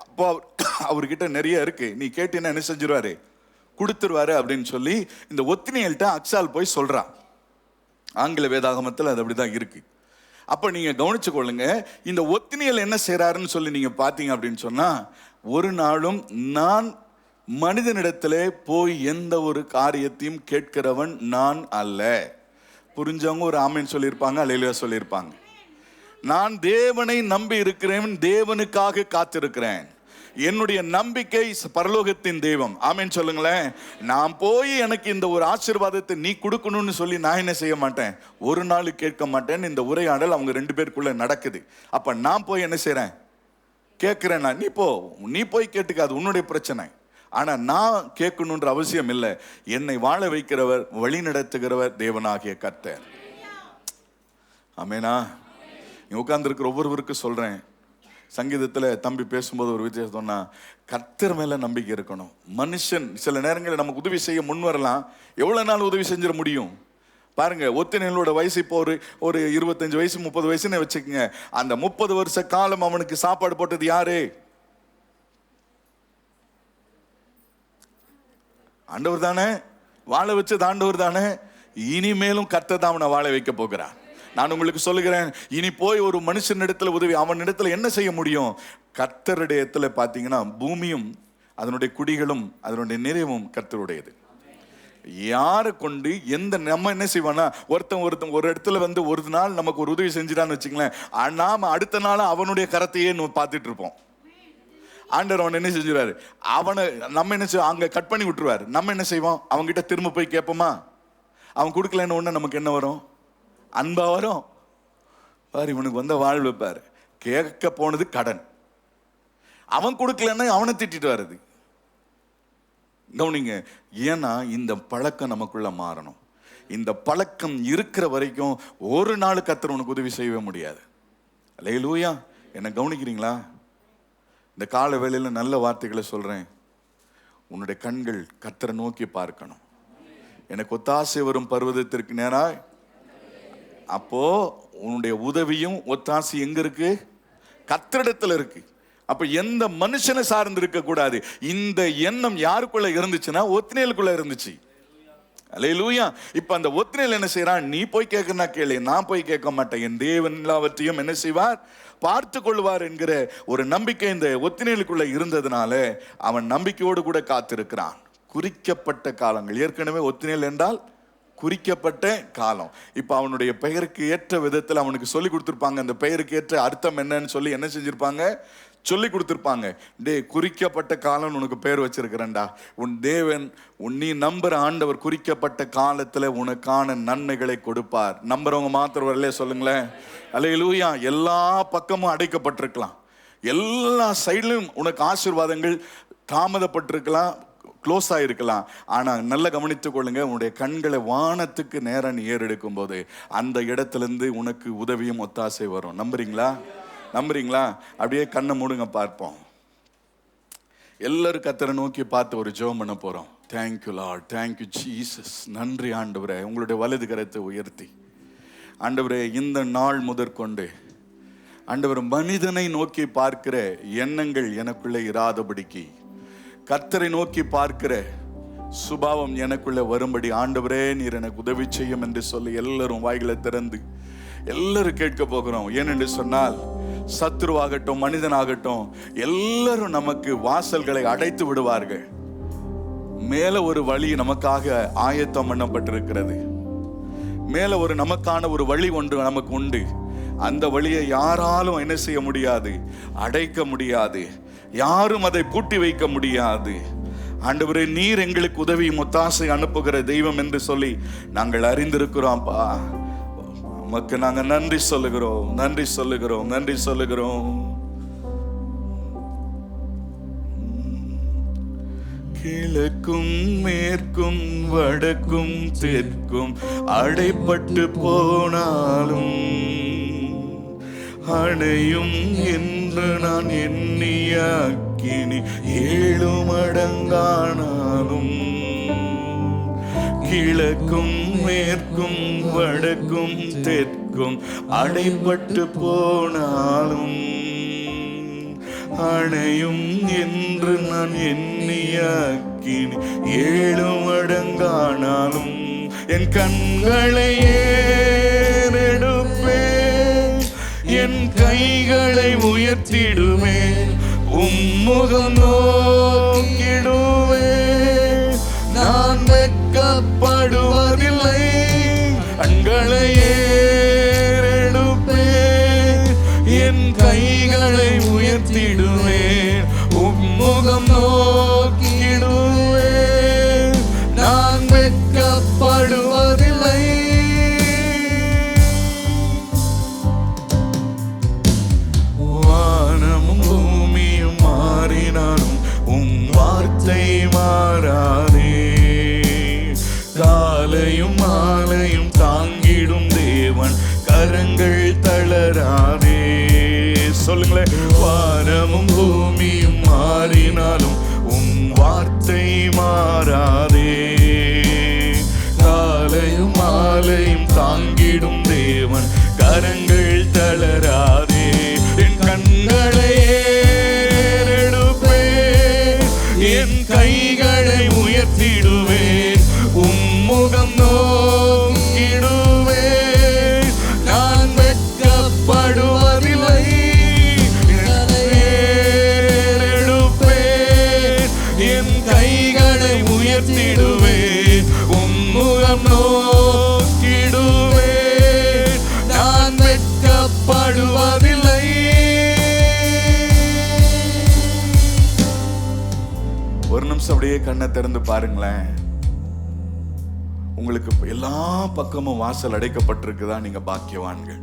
அப்போ அவர்கிட்ட நிறைய இருக்கு, நீ கேட்டீங்கன்னா என்ன செஞ்சிருவாரு, கொடுத்துருவாரு அப்படின்னு சொல்லி இந்த ஒத்னியேல்கிட்ட அக்சால் போய் சொல்றா. ஆங்கில வேதாகமத்தில் அது அப்படிதான் இருக்கு. அப்போ நீங்க கவனிச்சு கொள்ளுங்க, இந்த ஒத்னியேல் என்ன செய்யறாருன்னு சொல்லி நீங்க பார்த்தீங்க அப்படின்னு சொன்னா, ஒரு நாளும் நான் மனிதனிடத்திலே போய் எந்த ஒரு காரியத்தையும் கேட்கிறவன் நான் அல்ல. புரிஞ்சவங்க ஒரு ஆமென் சொல்லியிருப்பாங்க, அல்லேலூயா சொல்லியிருப்பாங்க. நான் தேவனை நம்பி இருக்கிறேன், தேவனுக்காக காத்திருக்கிறேன். என்னுடைய நம்பிக்கை பரலோகத்தின் தெய்வம். ஆமென் சொல்லுங்களேன். நான் போய் எனக்கு இந்த ஒரு ஆசீர்வாதத்தை நீ கொடுக்கணும்னு சொல்லி நான் என்ன செய்ய மாட்டேன், ஒரு நாள் கேட்க மாட்டேன். இந்த உரையாடல் அவங்க 2 பேருக்குள்ள நடக்குது. அப்ப நான் போய் என்ன செய்யறேன், கேட்கிறேன். நீ போய் கேட்டுக்காது, உன்னுடைய பிரச்சனை. ஆனா நான் கேட்கணுன்ற அவசியம் இல்லை. என்னை வாழ வைக்கிறவர், வழி நடத்துகிறவர் தேவனாகிய கர்த்தர். ஆமேனா? உட்கார்ந்து இருக்கிற ஒவ்வொருவருக்கும் சொல்றேன், சங்கீதத்துல தம்பி பேசும்போது ஒரு வித்தியாசம் சொன்னா, கர்த்தர் மேல நம்பிக்கை இருக்கணும். மனுஷன் சில நேரங்களில் நமக்கு உதவி செய்ய முன் வரலாம், எவ்வளவு நாள் உதவி செஞ்சிட முடியும் பாருங்க. ஒத்னியேலோட வயசு இப்போ ஒரு 25 வயசு 30 வயசுன்னு வச்சுக்கோங்க. அந்த 30 வருஷ காலம் அவனுக்கு சாப்பாடு போட்டது யாரு? ஆண்டவர் தானே. வாழ வச்சது ஆண்டவர் தானே. இனிமேலும் கர்த்தர் தான் அவனை வாழ வைக்க போகிறார். நான் உங்களுக்கு சொல்லுகிறேன், இனி போய் ஒரு மனுஷன் இடத்துல உதவி, அவன் இடத்துல என்ன செய்ய முடியும்? கர்த்தருடைய இடத்துல பார்த்தீங்கன்னா பூமியும் அதனுடைய குடிகளும் அதனுடைய நிறைவும் கர்த்தருடையது. யாரை கொண்டு நம்ம என்ன செய்வானா, ஒருத்தன் ஒரு இடத்துல வந்து ஒரு நாள் நமக்கு ஒரு உதவி செஞ்சுட்டான்னு வச்சுங்களேன், நாம அடுத்த நாள் அவனுடைய கரத்தையே பார்த்துட்டு இருப்போம். ஆண்டவர் அவன் என்ன செஞ்சுருவாரு, அவனை நம்ம என்ன செய்வோம், அங்க கட் பண்ணி விட்டுருவாரு. நம்ம என்ன செய்வோம், அவன்கிட்ட திரும்ப போய் கேட்போமா? அவன் கொடுக்கலன்னு ஒண்ணு நமக்கு என்ன வரும்? அன்பா வரும். பாரு, இவனுக்கு வந்த வாழ்வு பாரு. கேட்க போனது கடன், அவன் கொடுக்கலன்னா அவனை திட்டிட்டு வருது. கவனிங்க, ஏன்னா இந்த பழக்கம் நமக்குள்ள மாறணும். இந்த பழக்கம் இருக்கிற வரைக்கும் ஒரு நாள் கர்த்தர் உனக்கு உதவி செய்யவே முடியாது. அல்லேலூயா. என்ன கவனிக்கிறீங்களா? இந்த கால வேளையில நல்ல வார்த்தைகளை சொல்றேன். உன்னுடைய கண்கள் கர்த்தரை நோக்கி பார்க்கணும். எனக்கு ஒத்தாசை வரும் பர்வதத்திற்கு நேராய். அப்போ உன்னுடைய உதவியும் ஒத்தாசை எங்க இருக்கு? கர்த்தரிடத்துல இருக்கு. அப்ப எந்த மனுஷனை சார்ந்து இருக்க கூடாது. இந்த எண்ணம் யாருக்குள்ள இருந்துச்சுன்னா ஒத்னியேலுக்குள்ள இருந்துச்சு. அல்லேலூயா. இப்ப அந்த ஒத்னியேல் என்ன செய்யறான்? நீ போய் கேட்கறனா கேளு, நான் போய் கேட்க மாட்டேன், என் தேவன் எல்லாவற்றையும் என்ன செய்வார்? பார்த்து கொள்வார் என்கிற ஒரு நம்பிக்கை இந்த ஒத்னியேலுக்குள்ள இருந்ததுனால அவன் நம்பிக்கையோடு கூட காத்திருக்கிறான். குறிக்கப்பட்ட காலங்கள். ஏற்கனவே ஒத்னியேல் என்றால் குறிக்கப்பட்ட காலம். இப்ப அவனுடைய பெயருக்கு ஏற்ற விதத்தில் அவனுக்கு சொல்லி கொடுத்திருப்பாங்க. அந்த பெயருக்கு ஏற்ற அர்த்தம் என்னன்னு சொல்லி என்ன செஞ்சிருப்பாங்க? சொல்லி கொடுத்திருப்பாங்க. டே, குறிக்கப்பட்ட காலம் உனக்கு பேர் வச்சிருக்கிறேன்டா. உன் தேவன், நீ நம்புற ஆண்டவர் குறிக்கப்பட்ட காலத்துல உனக்கான நன்மைகளை கொடுப்பார். நம்புறவங்க மாத்திரம் வரல சொல்லுங்களேன். அல்லேலூயா. எல்லா பக்கமும் அடைக்கப்பட்டிருக்கலாம், எல்லா சைட்லயும் உனக்கு ஆசீர்வாதங்கள் தாமதப்பட்டிருக்கலாம், க்ளோஸ் ஆகிருக்கலாம். ஆனால் நல்லா கவனித்துக் கொள்ளுங்க, உன்னுடைய கண்களை வானத்துக்கு நேரம் ஏறெடுக்கும் போது அந்த இடத்துலேருந்து உனக்கு உதவியும் ஒத்தாசை வரும். நம்புறீங்களா? நம்புறீங்களா? அப்படியே கண்ணை மூடுங்க, பார்ப்போம். எல்லாரும் கர்த்தரை நோக்கி பார்த்து ஒரு ஜெபம் பண்ண போகிறோம். Thank you Lord, thank you Jesus. நன்றி ஆண்டவரே. உங்களுடைய வலது கரத்தை உயர்த்தி, ஆண்டவரே, இந்த நாள் முதற்கொண்டு ஆண்டவர் மனிதனை நோக்கி பார்க்கிற எண்ணங்கள் எனக்குள்ளே இராதபடிக்கு கர்த்தரை நோக்கி பார்க்கிற சுபாவம் எனக்குள்ள வரும்படி ஆண்டவரே நீர் எனக்கு உதவி செய்யும் என்று சொல்லி எல்லாரும் வாய்களை திறந்து எல்லாரும் கேட்க போகிறோம். ஏனென்று சொன்னால் சத்துருவாகட்டும் மனிதனாகட்டும் எல்லாரும் நமக்கு வாசல்களை அடைத்து விடுவார்கள். மேல ஒரு வழி நமக்காக ஆயத்தம் பண்ணப்பட்டிருக்கிறது. மேல ஒரு நமக்கான ஒரு வழி ஒன்று நமக்கு உண்டு. அந்த வழியை யாராலும் என்ன செய்ய முடியாது? அடைக்க முடியாது. யாரும் அதை பூட்டி வைக்க முடியாது. ஆண்டவரே, நீர் எங்களுக்கு உதவி ஒத்தாசை அனுப்புகிற தெய்வம் என்று சொல்லி நாங்கள் அறிந்திருக்கிறோம்ப்பா. உமக்கு நாங்க நன்றி சொல்லுகிறோம், நன்றி சொல்லுகிறோம், நன்றி சொல்லுகிறோம். கிழக்கும் மேற்கும் வடக்கும் தெற்கும் அடைப்பட்டு போனாலும் அணையும் என்று நான் எண்ணிய அக்கினி 7 மடங்கானாலும் கிழக்கும் மேற்கும் வடக்கும் தெற்கும் அடைப்பட்டு போனாலும் அணையும் என்று நான் எண்ணிய அக்கினி 7 மடங்கானாலும் என் கண்களை ஏறெடுப்பேன், என் கைகளை உயர்த்திடுவேன், உம்முகம் நோக்கிடுவேன். நான் வெட்கப்படுவதில்லை, கண்களை ஏறெடுப்பேன், என் கைகளை உயர்த்திடுவேன், உம்முகம் நோக்கிடுவேன். நான் வெட்கப்படுவதில்லை. வானமும் பூமியும் மாறினாலும் உம் வார்த்தை மாறாதே. காலையும் மாலையும் தாங்கிடும் தேவன் கரங்கள் தளராதே. சொல்லுங்களேன். வானமும் பூமியும் மாறினாலும் உம் வார்த்தை மாறாதே. காலையும் மாலையும் தாங்கிடும் தேவன் கரங்கள் தளராதே. என் கண்களை ஏறெடுப்பேன், என் கைகளை உயர்த்திடுவேன், உம்முகம் நோக்கிடுவேன். நான் வெட்கப்படுவதில்லை. ஏறெடுப்பேன், என் கைகளை உயர்த்திடுவேன், உம்முகம் நோக்கிடுவேன். நான் வெட்கப்படுவதில்லை. ஒரு நிமிஷம் அப்படியே கண்ணை திறந்து பாருங்களேன். உங்களுக்கு எல்லா பக்கமும் வாசல் அடைக்கப்பட்டிருக்குதா? நீங்க பாக்கியவான்கள்.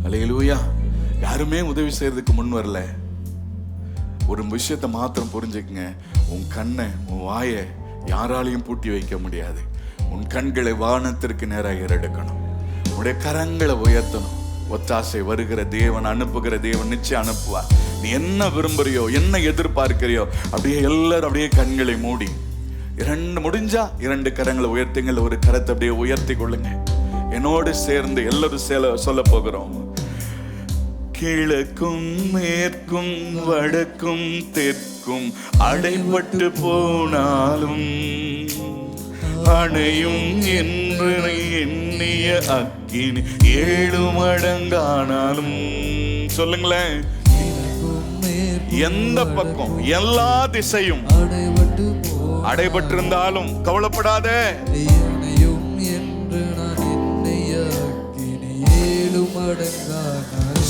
அல்லேலூயா. யாருமே உதவி செய்யறதுக்கு முன் வரல. ஒரு விஷயத்தை மாத்திரம் புரிஞ்சுக்குங்க, உன் கண்ணை உன் வாயை யாராலையும் பூட்டி வைக்க முடியாது. உன் கண்களை வானத்திற்கு நேராக ஏறெடுக்கணும். உன்னுடைய கரங்களை உயர்த்தணும். ஒத்தாசை வருகிற தேவன், அனுப்புகிற தேவன் நிச்சயம் அனுப்புவார். நீ என்ன விரும்புறியோ, என்ன எதிர்பார்க்கிறியோ, அப்படியே எல்லாரும் அப்படியே கண்களை மூடி முடிஞ்சா 2 கரங்களை உயர்த்துங்கள். ஒரு கரத்தை அப்படியே உயர்த்தி கொள்ளுங்க. என்னோடு சேர்ந்து எல்லாரும் சொல்ல போகிறோம். கிழக்கும் மேற்கும் வடக்கும் தெற்கும் அடைபட்டு போனாலும், அணையும் என்று எண்ணிய அக்கினி 7 மடங்கானாலும். சொல்லுங்களேன், எந்த பக்கம் எல்லா திசையும் அடைபட்டிருந்தாலும் கவலைப்படாத.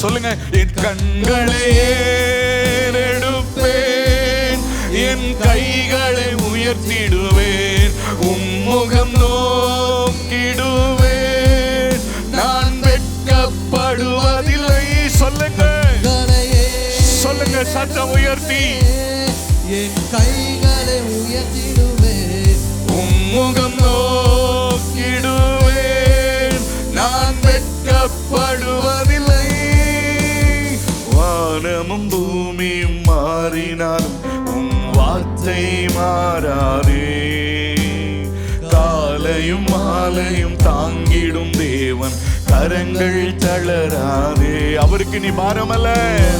சொல்லுங்க, என் கண்களை ஏறெடுப்பேன், என் கைகளை உயர்த்திடுவேன், உம்முகம் நோக்கிடுவேன், நான் வெட்கப்படுவதில்லை. சொல்லுங்க, சொல்லுங்க சத்தம் உயர்த்தி, என் கைகளை உயர்த்திடுவேன், உம்முகம் நோக்கிடுவேன், நான் வெட்கப்படுவதில்லை. வானமும் பூமியும் மாறினாலும் உம் வார்த்தை மாறாதே. காலையும் மாலையும் தாங்கிடும் தேவன், கரங்கள் தளராதே. அவருக்கு நீ பாரமல்ல.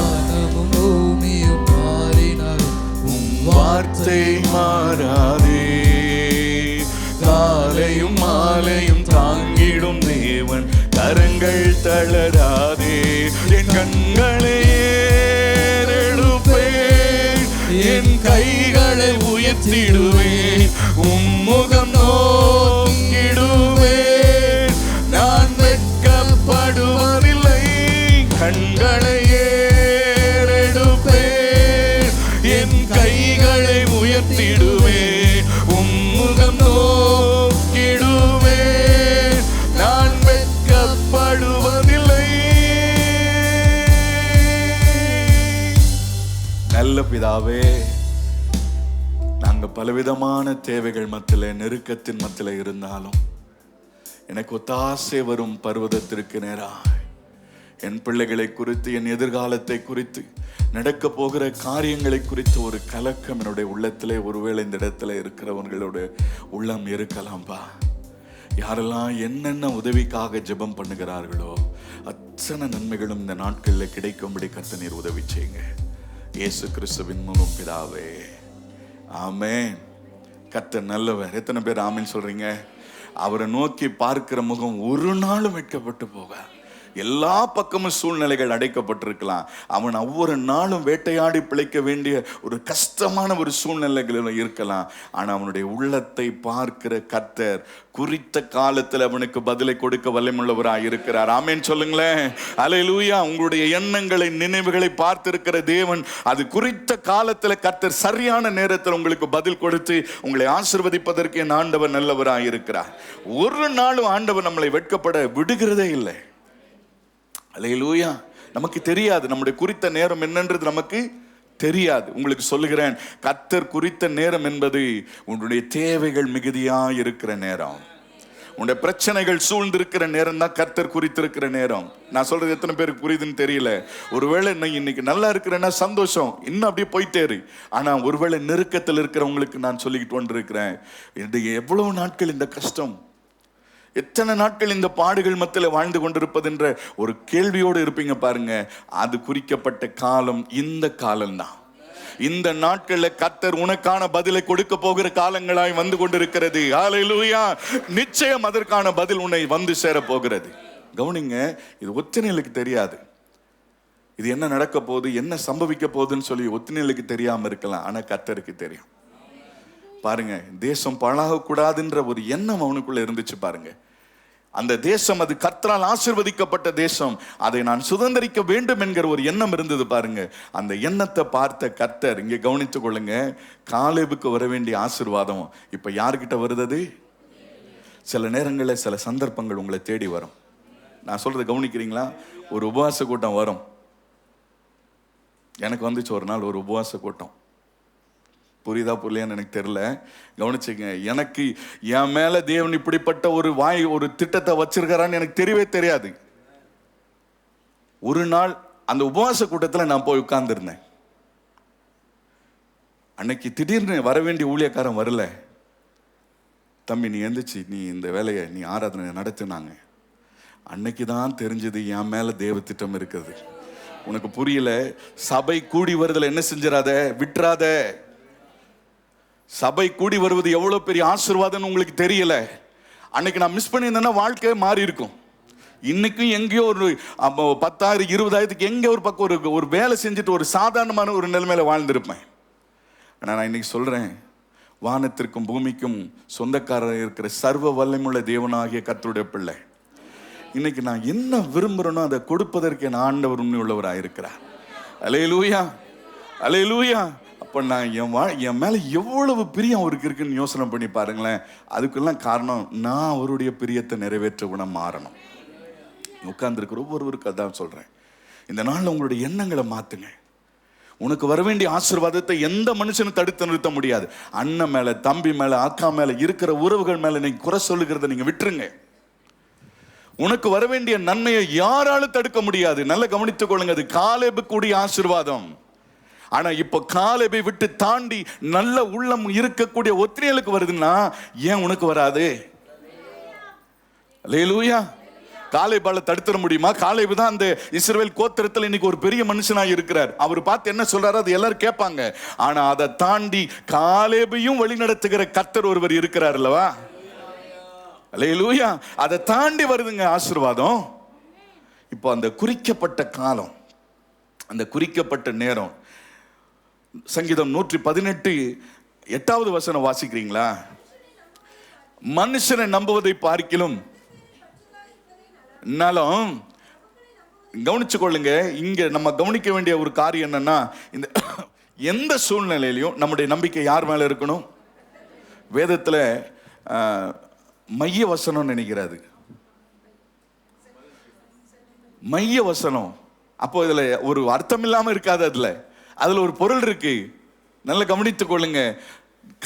வானமும் பூமியும் மாறினாலும் உம் வார்த்தை மாறாதே. காலையும் மாலையும் தாங்கிடும் தேவன், கரங்கள் தளராதே. என் கண்களை ஏறெடுப்பேன், என் கைகளை உயர்த்திடுவேன், உம்முகம் நோக்கிடுவேன், நான் வெட்கப்படுவதில்லை. கண்களை ஏறெடுப்பேன், என் கைகளை உயர்த்திடுவேன், உம்முகம் நோக்கிடுவேன், நான் வெட்கப்படுவதில்லை. நல்ல பிதாவே, நாங்க பலவிதமான தேவைகள் மத்தியில, நெருக்கத்தின் மத்தியில இருந்தாலும் எனக்கு ஒத்தாசை வரும் பர்வதத்திற்கு நேராய் என் பிள்ளைகளை குறித்து, என் எதிர்காலத்தை குறித்து, நடக்க போகிற காரியங்களை குறித்து ஒரு கலக்கம் என்னுடைய உள்ளத்திலே ஒருவேளை இந்த இடத்துல இருக்கிறவங்களோட உள்ளம் இருக்கலாம்பா. யாரெல்லாம் என்னென்ன உதவிக்காக ஜெபம் பண்ணுகிறார்களோ அத்தனை நன்மைகளும் இந்த நாட்களில் கிடைக்கும்படி கர்த்தர் நீர் உதவி செய்யுங்க. இயேசு கிறிஸ்துவின் மூலம் பிதாவே, ஆமென். கர்த்தர் நல்லவர். எத்தனை பேர் ஆமென் சொல்றீங்க? அவரை நோக்கி பார்க்கிற முகம் ஒரு நாளும் வெட்கப்பட்டு போக. எல்லா பக்கமும் சூழ்நிலைகள் அடைக்கப்பட்டிருக்கலாம். அவன் ஒவ்வொரு நாளும் வேட்டையாடி பிழைக்க வேண்டிய ஒரு கஷ்டமான ஒரு சூழ்நிலைகளில் இருக்கலாம். ஆனால் அவனுடைய உள்ளத்தை பார்க்கிற கர்த்தர் குறித்த காலத்தில் அவனுக்கு பதிலை கொடுக்க வல்லமையுள்ளவராய் இருக்கிறார். ஆமென் சொல்லுங்களேன். அல்லேலூயா. உங்களுடைய எண்ணங்களை, நினைவுகளை பார்த்திருக்கிற தேவன் அது குறித்த காலத்தில் கர்த்தர் சரியான நேரத்தில் உங்களுக்கு பதில் கொடுத்து உங்களை ஆசீர்வதிப்பதற்கு என் ஆண்டவர் நல்லவராய் இருக்கிறார். ஒரு நாளும் ஆண்டவர் நம்மளை வெட்கப்பட விடுகிறதே இல்லை. அல்லேலூயா. நமக்கு தெரியாது நம்முடைய குறித்த நேரம் என்னன்றது நமக்கு தெரியாது. உங்களுக்கு சொல்லுகிறேன், கர்த்தர் குறித்த நேரம் என்பது உன்னுடைய தேவைகள் மிகுதியா இருக்கிற நேரம், உன்னுடைய பிரச்சனைகள் சூழ்ந்திருக்கிற நேரம் தான் கர்த்தர் குறித்திருக்கிற நேரம். நான் சொல்றது எத்தனை பேருக்கு புரியுதுன்னு தெரியல. ஒருவேளை இன்னைக்கு நல்லா இருக்கிறேன்னா சந்தோஷம், இன்னும் அப்படியே போயிட்டேரு. ஆனா ஒருவேளை நெருக்கத்தில் இருக்கிறவங்களுக்கு நான் சொல்லிக்கிட்டு கொண்டிருக்கிறேன், இது எவ்வளவு நாட்கள் இந்த கஷ்டம், எத்தனை நாட்கள் இந்த பாடுகள் மத்தியில் வாழ்ந்து கொண்டிருப்பது என்ற ஒரு கேள்வியோடு இருப்பீங்க பாருங்க. அது குறிக்கப்பட்ட காலம் இந்த காலம்தான். இந்த நாட்களில் கர்த்தர் உனக்கான பதிலை கொடுக்க போகிற காலங்களாய் வந்து கொண்டிருக்கிறது. ஹல்லேலூயா. நிச்சயம் அதற்கான பதில் உன்னை வந்து சேர போகிறது. கவனிங்க, இது ஒத்தினைகளுக்கு தெரியாது. இது என்ன நடக்க போகுது, என்ன சம்பவிக்க போகுதுன்னு சொல்லி ஒத்தினைகளுக்கு தெரியாம இருக்கலாம். ஆனா கர்த்தருக்கு தெரியும். பாருங்க, தேசம் பாழாகக்கூடாதுன்ற ஒரு எண்ணம் அவனுக்குள்ள இருந்துச்சு பாருங்க. அந்த தேசம் அது கர்த்தரால் ஆசீர்வதிக்கப்பட்ட தேசம், அதை நான் சுதந்திரிக்க வேண்டும் என்கிற ஒரு எண்ணம் இருந்தது பாருங்க. அந்த எண்ணத்தை பார்த்த கர்த்தர், இங்கே கவனித்துக் கொள்ளுங்க, காலேபுக்கு வர வேண்டிய ஆசீர்வாதம் இப்ப யார்கிட்ட வருது? சில நேரங்களில் சில சந்தர்ப்பங்கள் உங்களை தேடி வரும். நான் சொல்றதை கவனிக்கிறீங்களா? ஒரு உபவாச கூட்டம் வரும். எனக்கு வந்துச்சு ஒரு நாள் ஒரு உபவாச கூட்டம். புரியுதா புரியலையான்னு எனக்கு தெரியல, கவனிச்சுங்க. எனக்கு என் மேல தேவன் இப்படிப்பட்ட ஒரு திட்டத்தை வச்சிருக்கிறான்னு எனக்கு தெரியவே தெரியாது. ஒரு நாள் அந்த உபவாச கூட்டத்தில் நான் போய் உட்கார்ந்துருந்தேன். அன்னைக்கு திடீர்னு வர வேண்டிய ஊழியக்காரன் வரல. தம்பி நீ எந்திரிச்சு நீ இந்த வேலையை நீ ஆராதனை நடத்தினாங்க. அன்னைக்கு தான் தெரிஞ்சது என் மேல தேவ திட்டம் இருக்குது. உனக்கு புரியல? சபை கூடி வருதல என்ன செஞ்சிடாத, விட்டுறாத. சபை கூடி வருவது எவ்வளவு பெரிய ஆசீர்வாதம் உங்களுக்கு தெரியல. அன்னைக்கு நான் மிஸ் பண்ணியிருந்தேன்னா வாழ்க்கையே மாறி இருக்கும். இன்னைக்கும் எங்கேயோ ஒரு 10,000 20,000 எங்கே ஒரு பக்கம் ஒரு வேலை செஞ்சுட்டு ஒரு சாதாரணமான ஒரு நிலைமையில வாழ்ந்திருப்பேன். ஆனால் நான் இன்னைக்கு சொல்றேன், வானத்திற்கும் பூமிக்கும் சொந்தக்காரர் இருக்கிற சர்வ வல்லமையுள்ள தேவனாகிய கர்த்தருடைய பிள்ளை, இன்னைக்கு நான் என்ன விரும்புகிறேனோ அதை கொடுப்பதற்கு என் ஆண்டவர் உண்மை உள்ளவராக இருக்கிறார். அல்லேலூயா, அல்லேலூயா. அப்போ நான் என் மேலே எவ்வளவு பிரியம் அவருக்கு இருக்குன்னு யோசனை பண்ணி பாருங்களேன். அதுக்கெல்லாம் காரணம் நான் அவருடைய பிரியத்தை நிறைவேற்ற குணம் மாறணும். உட்கார்ந்துருக்கிற ஒவ்வொருவருக்கு அதான் சொல்கிறேன். இந்த நாளில் உங்களுடைய எண்ணங்களை மாற்றுங்க. உனக்கு வர வேண்டிய ஆசீர்வாதத்தை எந்த மனுஷனும் தடுத்து நிறுத்த முடியாது. அண்ணன் மேலே, தம்பி மேலே, அக்கா மேலே, இருக்கிற உறவுகள் மேலே நீங்க குறை சொல்லுகிறத நீங்க விட்டுருங்க. உனக்கு வர வேண்டிய நன்மையை யாராலும் தடுக்க முடியாது. நல்லா கவனித்துக் கொள்ளுங்க. அது காலேபு கூடிய ஆசீர்வாதம். ஆனா இப்ப காலேபை விட்டு தாண்டி நல்ல உள்ளம் இருக்கக்கூடிய ஒத்திரியலுக்கு வருதுன்னா ஏன் உனக்கு வராது? அல்லேலூயா. காலேபால தடுத்துட முடியுமா? காலேபு தான் அந்த இஸ்ரவேல் கோத்திரத்தில் இன்னைக்கு ஒரு பெரிய மனுஷனாக இருக்கிறார். அவர் பார்த்து என்ன சொல்றாரு அது எல்லாரும் கேட்பாங்க. ஆனா அதை தாண்டி காலேபையும் வழி நடத்துகிற கர்த்தர் ஒருவர் இருக்கிறார் அல்லவா? அல்லேலூயா. அதை தாண்டி வருதுங்க ஆசீர்வாதம். இப்போ அந்த குறிக்கப்பட்ட காலம், அந்த குறிக்கப்பட்ட நேரம். சங்கீதம் 118 வசனம் வாசிக்கிறீங்களா? மனுஷனை நம்புவதை பார்க்கிலும் நலம். கவனிச்சு கொள்ளுங்க. இங்க நம்ம கவனிக்க வேண்டிய ஒரு காரியம் என்னன்னா, இந்த எந்த சூழ்நிலையிலையும் நம்முடைய நம்பிக்கை யார் மேல இருக்கணும்? வேதத்துல மைய வசனம் நினைக்கிறாரு, மைய வசனம். அப்போ இதுல ஒரு அர்த்தம் இல்லாம இருக்காது. அதுல ஒரு பொருள் இருக்கு. நல்லா கவனித்துக் கொள்ளுங்க.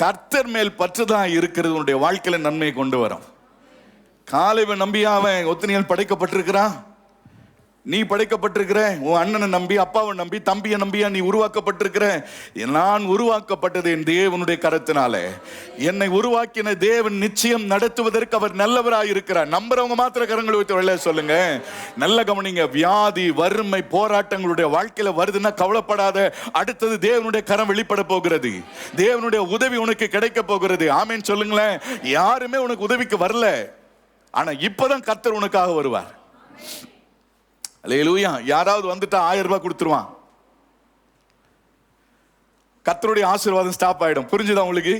கர்த்தர் மேல் பற்றுதான் இருக்கிறது உன்னுடைய வாழ்க்கையில நன்மையை கொண்டு வரும். காலேபை நம்பியா அவன் ஒத்தினியல் படைக்கப்பட்டிருக்கிறான்? நீ படைக்கப்பட்டிருக்கிற. உன் அண்ணனை நம்பி, அப்பாவை நம்பி, தம்பியை நம்பியா நீ உருவாக்கப்பட்டிருக்கிற? நான் உருவாக்கப்பட்டது என் தேவனுடைய கரத்தினாலே. என்னை உருவாக்கின தேவன் நிச்சயம் நடத்துவதற்கு அவர் நல்லவராக இருக்கிறார். நம்புறவங்க மாத்திர கரங்களை வைத்து வெள்ள சொல்லுங்க. நல்ல கவனிங்க. வியாதி, வறுமை, போராட்டங்களுடைய வாழ்க்கையில வருதுன்னா கவலைப்படாத. அடுத்தது தேவனுடைய கரம் வெளிப்பட போகிறது. தேவனுடைய உதவி உனக்கு கிடைக்க போகிறது. ஆமேன் சொல்லுங்களேன். யாருமே உனக்கு உதவிக்கு வரல, ஆனா இப்பதான் கர்த்தர் உனக்காக வருவார். அல்லேலூயா. யாராவது வந்துட்டா 1000 ரூபாய் கொடுத்துருவான். கர்த்தருடைய ஆசீர்வாதம் ஸ்டாப் ஆயிடும். புரிஞ்சுதா உங்களுக்கு?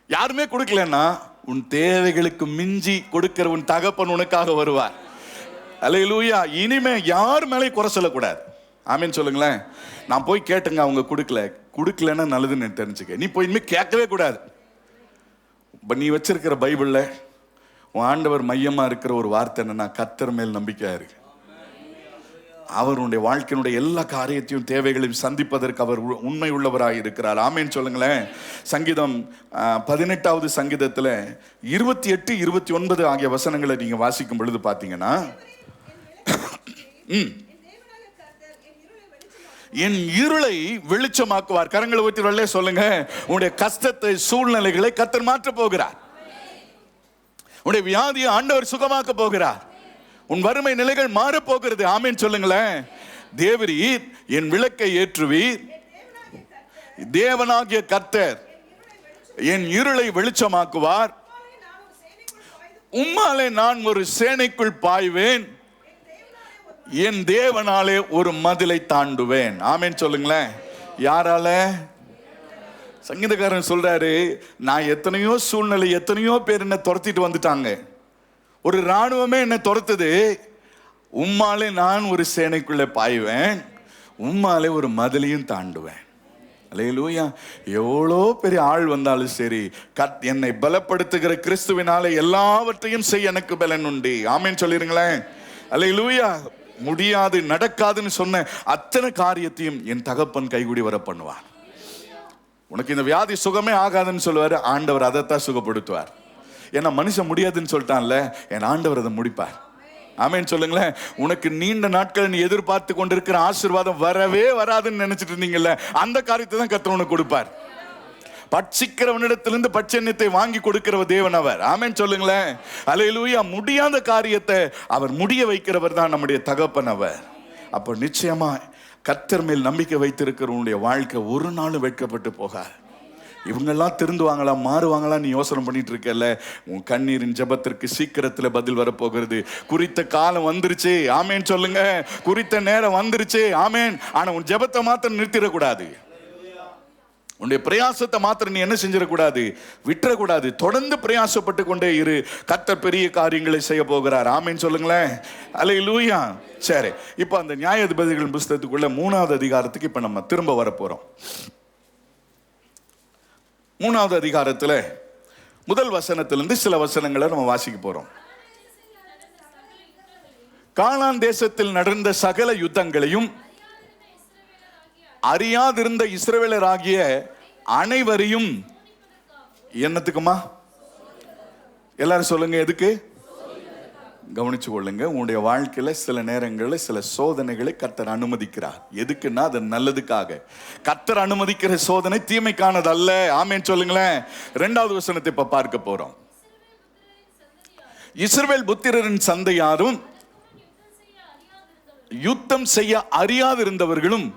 யாருமே கொடுக்கலன்னா உன் தேவைகளுக்கு மிஞ்சி கொடுக்கிற உன் தகப்பன் உனக்காக வருவார். அல்லேலூயா. இனிமே யார் மேலே குறை சொல்லக்கூடாது. ஆமேன்னு சொல்லுங்களேன். நான் போய் கேட்டுங்க, அவங்க கொடுக்கலன்னா நல்லதுன்னு தெரிஞ்சுக்க. நீ போய் இனிமே கேட்கவே கூடாது. நீ வச்சிருக்கிற பைபிள்ல உன் ஆண்டவர் மையமா இருக்கிற ஒரு வார்த்தை என்னன்னா, கர்த்தர் மேல் நம்பிக்கையா இருக்கு. அவருடைய வாழ்க்கையினுடைய எல்லா காரியத்தையும் தேவைகளையும் சந்திப்பதற்கு அவர் உண்மை உள்ளவராக இருக்கிறார். ஆமேன்னு சொல்லுங்களேன். சங்கீதம் 18வது சங்கீதத்துல 28, 29 ஆகிய வசனங்களை நீங்க வாசிக்கும் பொழுது பாத்தீங்கன்னா, என் இருளை வெளிச்சமாக்குவார். கரங்களை ஊற்றி வெள்ளே சொல்லுங்க. உன்னுடைய கஷ்டத்தை, சூழ்நிலைகளை கர்த்தர் மாற்ற போகிறார். உன்னுடைய வியாதியை ஆண்டவர் சுகமாக்க போகிறார். உன் வறுமை நிலைகள் மாற போகிறது. ஆமேன் சொல்லுங்களேன். தேவரீர் என் விளக்கை ஏற்றுவீர். தேவனாகிய கர்த்தர் என் இருளை வெளிச்சமாக்குவார். உம்மாலே நான் ஒரு சேனைக்குள் பாய்வேன். என் தேவனாலே ஒரு மதிலை தாண்டுவேன். ஆமேன் சொல்லுங்களேன். யாரால? சங்கீதக்காரன் சொல்றாரு, நான் எத்தனையோ சூழ்நிலை, எத்தனையோ பேர் என்ன துரத்திட்டு வந்துட்டாங்க. ஒரு இராணுவமே என்ன துரத்துது. உம்மாலே நான் ஒரு சேனைக்குள்ளே பாய்வேன். உம்மாலே ஒரு மதிலையும் தாண்டுவேன். அல்லேலூயா. எவ்வளோ பெரிய ஆள் வந்தாலும் சரி, என்னை பலப்படுத்துகிற கிறிஸ்துவினாலே எல்லாவற்றையும் செய்ய எனக்கு பலன் உண்டு. ஆமென் சொல்லிருங்களேன். அல்லேலூயா. முடியாது, நடக்காதுன்னு சொன்ன அத்தனை காரியத்தையும் என் தகப்பன் கைகூடி வர பண்ணுவார். உனக்கு இந்த வியாதி சுகமே ஆகாதுன்னு சொல்லுவாரு, ஆண்டவர் அதைத்தான் சுகப்படுத்துவார். ஏன்னா மனுஷன் முடியாதுன்னு சொல்லிட்டான்ல, என் ஆண்டவர் அதை முடிப்பார். ஆமென் சொல்லுங்களேன். உனக்கு நீண்ட நாட்கள் நீ எதிர்பார்த்து கொண்டிருக்கிற ஆசீர்வாதம் வரவே வராதுன்னு நினைச்சிட்டு இருந்தீங்கல்ல, அந்த காரியத்தை தான் கர்த்தர் உனக்கு கொடுப்பார். பட்சிக்கிறவனிடத்திலிருந்து பட்சண்யத்தை வாங்கி கொடுக்கிற தேவன் அவர். ஆமென் சொல்லுங்களேன். அல்லேலூயா. முடியாத காரியத்தை அவர் முடிய வைக்கிறவர் தான் நம்முடைய தகப்பன் அவர். அப்போ நிச்சயமா கர்த்தர் மேல் நம்பிக்கை வைத்திருக்கிறவனுடைய வாழ்க்கை ஒரு நாளும் வெட்கப்பட்டு போகாது. இவங்கெல்லாம் திருந்துவாங்களா, மாறுவாங்களா நீ யோசனை பண்ணிட்டு இருக்கல, உன் கண்ணீரின் ஜெபத்திற்கு சீக்கிரத்தில் பதில் வரப்போகிறது. குறித்த காலம் வந்துருச்சு. ஆமேன் சொல்லுங்க. குறித்த நேரம் வந்துருச்சு. ஆமேன். ஆனா உன் ஜெபத்தை மாத்திரம் நிறுத்திடக்கூடாது. உன்னுடைய பிரயாசத்தை மாத்திரம் நீ என்ன செஞ்சிடக்கூடாது, விட்டுறக்கூடாது. தொடர்ந்து பிரயாசப்பட்டு கொண்டே இரு. கர்த்தர் பெரிய காரியங்களை செய்ய போகிறார். ஆமேன் சொல்லுங்களேன். அல்லேலூயா. சரி, இப்போ அந்த நியாயாதிபதிகள் புஸ்தகத்துக்குள்ள 3வது அதிகாரத்துக்கு இப்போ நம்ம திரும்ப வரப்போறோம். 3வது அதிகாரத்தில் முதல் வசனத்திலிருந்து சில வசனங்களை நம்ம வாசிக்க போறோம். கானான் தேசத்தில் நடந்த சகல யுத்தங்களையும் அறியாதிருந்த இஸ்ரவேலராகிய அனைவரையும் என்னத்துக்குமா? எல்லாரும் சொல்லுங்க, எதுக்கு? கவனிச்சு கொள்ளுங்க. உங்களுடைய வாழ்க்கையில சில நேரங்களில் சில சோதனைகளை கர்த்தர் அனுமதிக்கிறார். எதுக்குன்னா அது நல்லதுக்காக. கர்த்தர் அனுமதிக்கிற சோதனை தீமைக்கானது அல்ல. ஆமென் சொல்லுங்களேன். 2வது வசனத்தை இப்ப பார்க்க போறோம். இஸ்ரவேல் புத்திரரின் சந்தையாரும் யுத்தம் செய்ய அறியாதிருந்தவர்களும்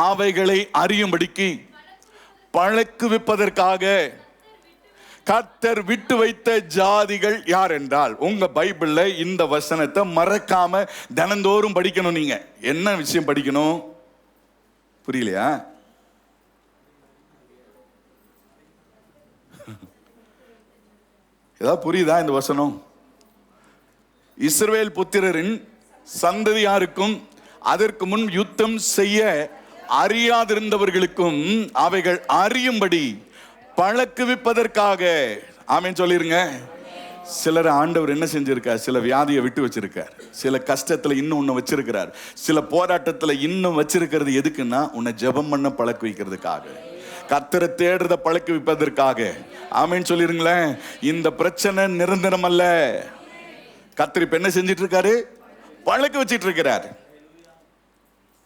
அவைகளை அறியும்படிக்கு பழக்குவிப்பதற்காக கர்த்தர் விட்டு வைத்த ஜாதிகள் யார் என்றால், உங்க பைபிள்ல இந்த வசனத்தை மறக்காம தினந்தோறும் படிக்கணும். நீங்க என்ன விஷயம் படிக்கணும்? புரியலையா? ஏதாவது புரியுதா இந்த வசனம்? இஸ்ரவேல் புத்திரரின் சந்ததியாருக்கும் அதற்கு முன் யுத்தம் செய்ய அறியாதிருந்தவர்களுக்கும் அவைகள் அறியும்படி பழக்குவிப்பதற்காக. ஆமென் சொல்லிருங்க. சிலர் ஆண்டவர் என்ன செஞ்சிருக்கார்? சில வியாதியை விட்டு வச்சிருக்கார். சில கஷ்டத்துல இன்னும் உன்னை வச்சிருக்கிறார். சில போராட்டத்துல இன்னும் வச்சிருக்கிறது எதுக்குன்னா உன்னை ஜெபம் பண்ண பழக்க வைக்கிறதுக்காக, கர்த்தரை தேடுறத பழக்க வைப்பதற்காக. ஆமென் சொல்லிருங்களேன். இந்த பிரச்சனை நிரந்தரம் அல்ல. கர்த்தர் இப்ப என்ன செஞ்சிட்டு இருக்காரு? பழக்க வச்சிட்டு இருக்கிறார்.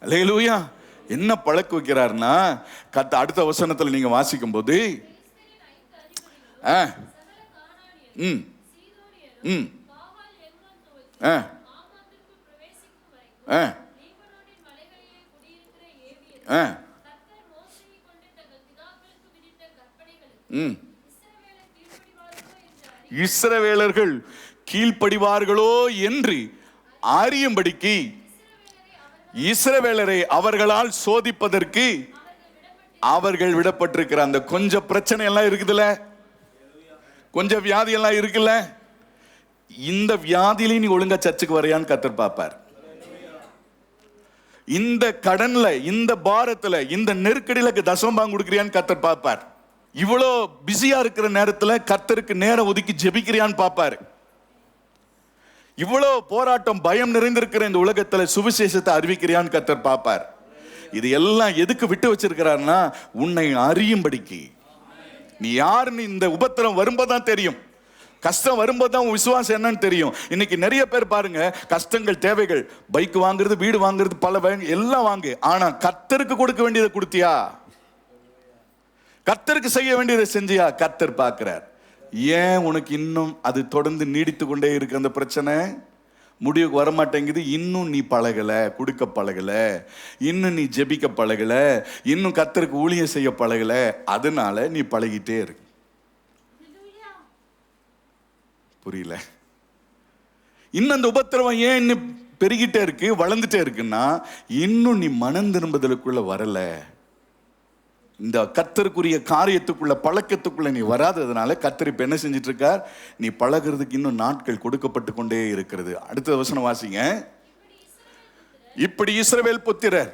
அல்லேலூயா. என்ன பழக்க வைக்கிறார்னா, அடுத்த வசனத்துல நீங்க வாசிக்கும் போது இஸ்ரவேலர்கள் கீழ்ப்படிவார்களோ என்று அறியும்படிக்கு இஸ்ரவேலரை அவர்களால் சோதிப்பதற்கு அவர்கள் விடப்பட்டிருக்கிற அந்த கொஞ்சம் பிரச்சனை எல்லாம் இருக்குதுல்ல, கொஞ்சம் வியாதி எல்லாம் இருக்குல்ல, இந்த வியாதியில நீ ஒழுங்கா சர்ச்சுக்கு வரையான்னு கர்த்தர் பார்ப்பார். இந்த கடன்ல, இந்த பாரத்துல, இந்த நெருக்கடியில தசமபாகம் கொடுக்கிறியான்னு கர்த்தர் பார்ப்பார். இவ்வளோ பிஸியா இருக்கிற நேரத்துல கர்த்தருக்கு நேரம் ஒதுக்கி ஜெபிக்கிறியான்னு பார்ப்பாரு. இவ்வளவு போராட்டம், பயம் நிறைந்திருக்கிற இந்த உலகத்துல சுவிசேஷத்தை அறிவிக்கிறியான்னு கர்த்தர் பார்ப்பார். இது எல்லாம் எதுக்கு விட்டு வச்சிருக்கிறார்னா உன்னை அறியும்படிக்கு. நீ யாருன்னு இந்த உபத்திரம் வரும்போதுதான் தெரியும். கஷ்டம் வரும்போதுதான் உன் விசுவாசம் என்னன்னு தெரியும். இன்னைக்கு நிறைய பேர் பாருங்க, கஷ்டங்கள், தேவைகள், பைக் வாங்குறது, வீடு வாங்குறது, பல எல்லாம் வாங்கு. ஆனா கர்த்தருக்கு கொடுக்க வேண்டியதை கொடுத்தியா? கர்த்தருக்கு செய்ய வேண்டியதை செஞ்சியா? கர்த்தர் பார்க்கிறார். ஏன் உனக்கு இன்னும் அது தொடர்ந்து நீடித்து கொண்டே இருக்கு? அந்த பிரச்சனை முடிவுக்கு வரமாட்டேங்குது. இன்னும் நீ பழகல, கொடுக்க பழகல, இன்னும் நீ ஜெபிக்க பழகல, இன்னும் கர்த்தருக்கு ஊழியம் செய்ய பழகல. அதனால நீ பழகிட்டே இருக்கு. புரியல? இன்னும் அந்த உபத்திரவம் ஏன் இன்னும் பெருகிட்டே இருக்கு, வளர்ந்துட்டே இருக்குன்னா இன்னும் நீ மனம் திரும்புதலுக்குள்ள வரல. இந்த கர்த்தருக்குரிய காரியத்துக்குள்ள, பழக்கத்துக்குள்ள நீ வராததுனால கர்த்தர் இப்ப என்ன செஞ்சிட்டு இருக்கார்? நீ பழகிறதுக்கு இன்னும் நாட்கள் கொடுக்கப்பட்டு கொண்டே இருக்கிறது. அடுத்த வசனம் வாசிங்க. இப்படி இஸ்ரவேல் புத்திரர்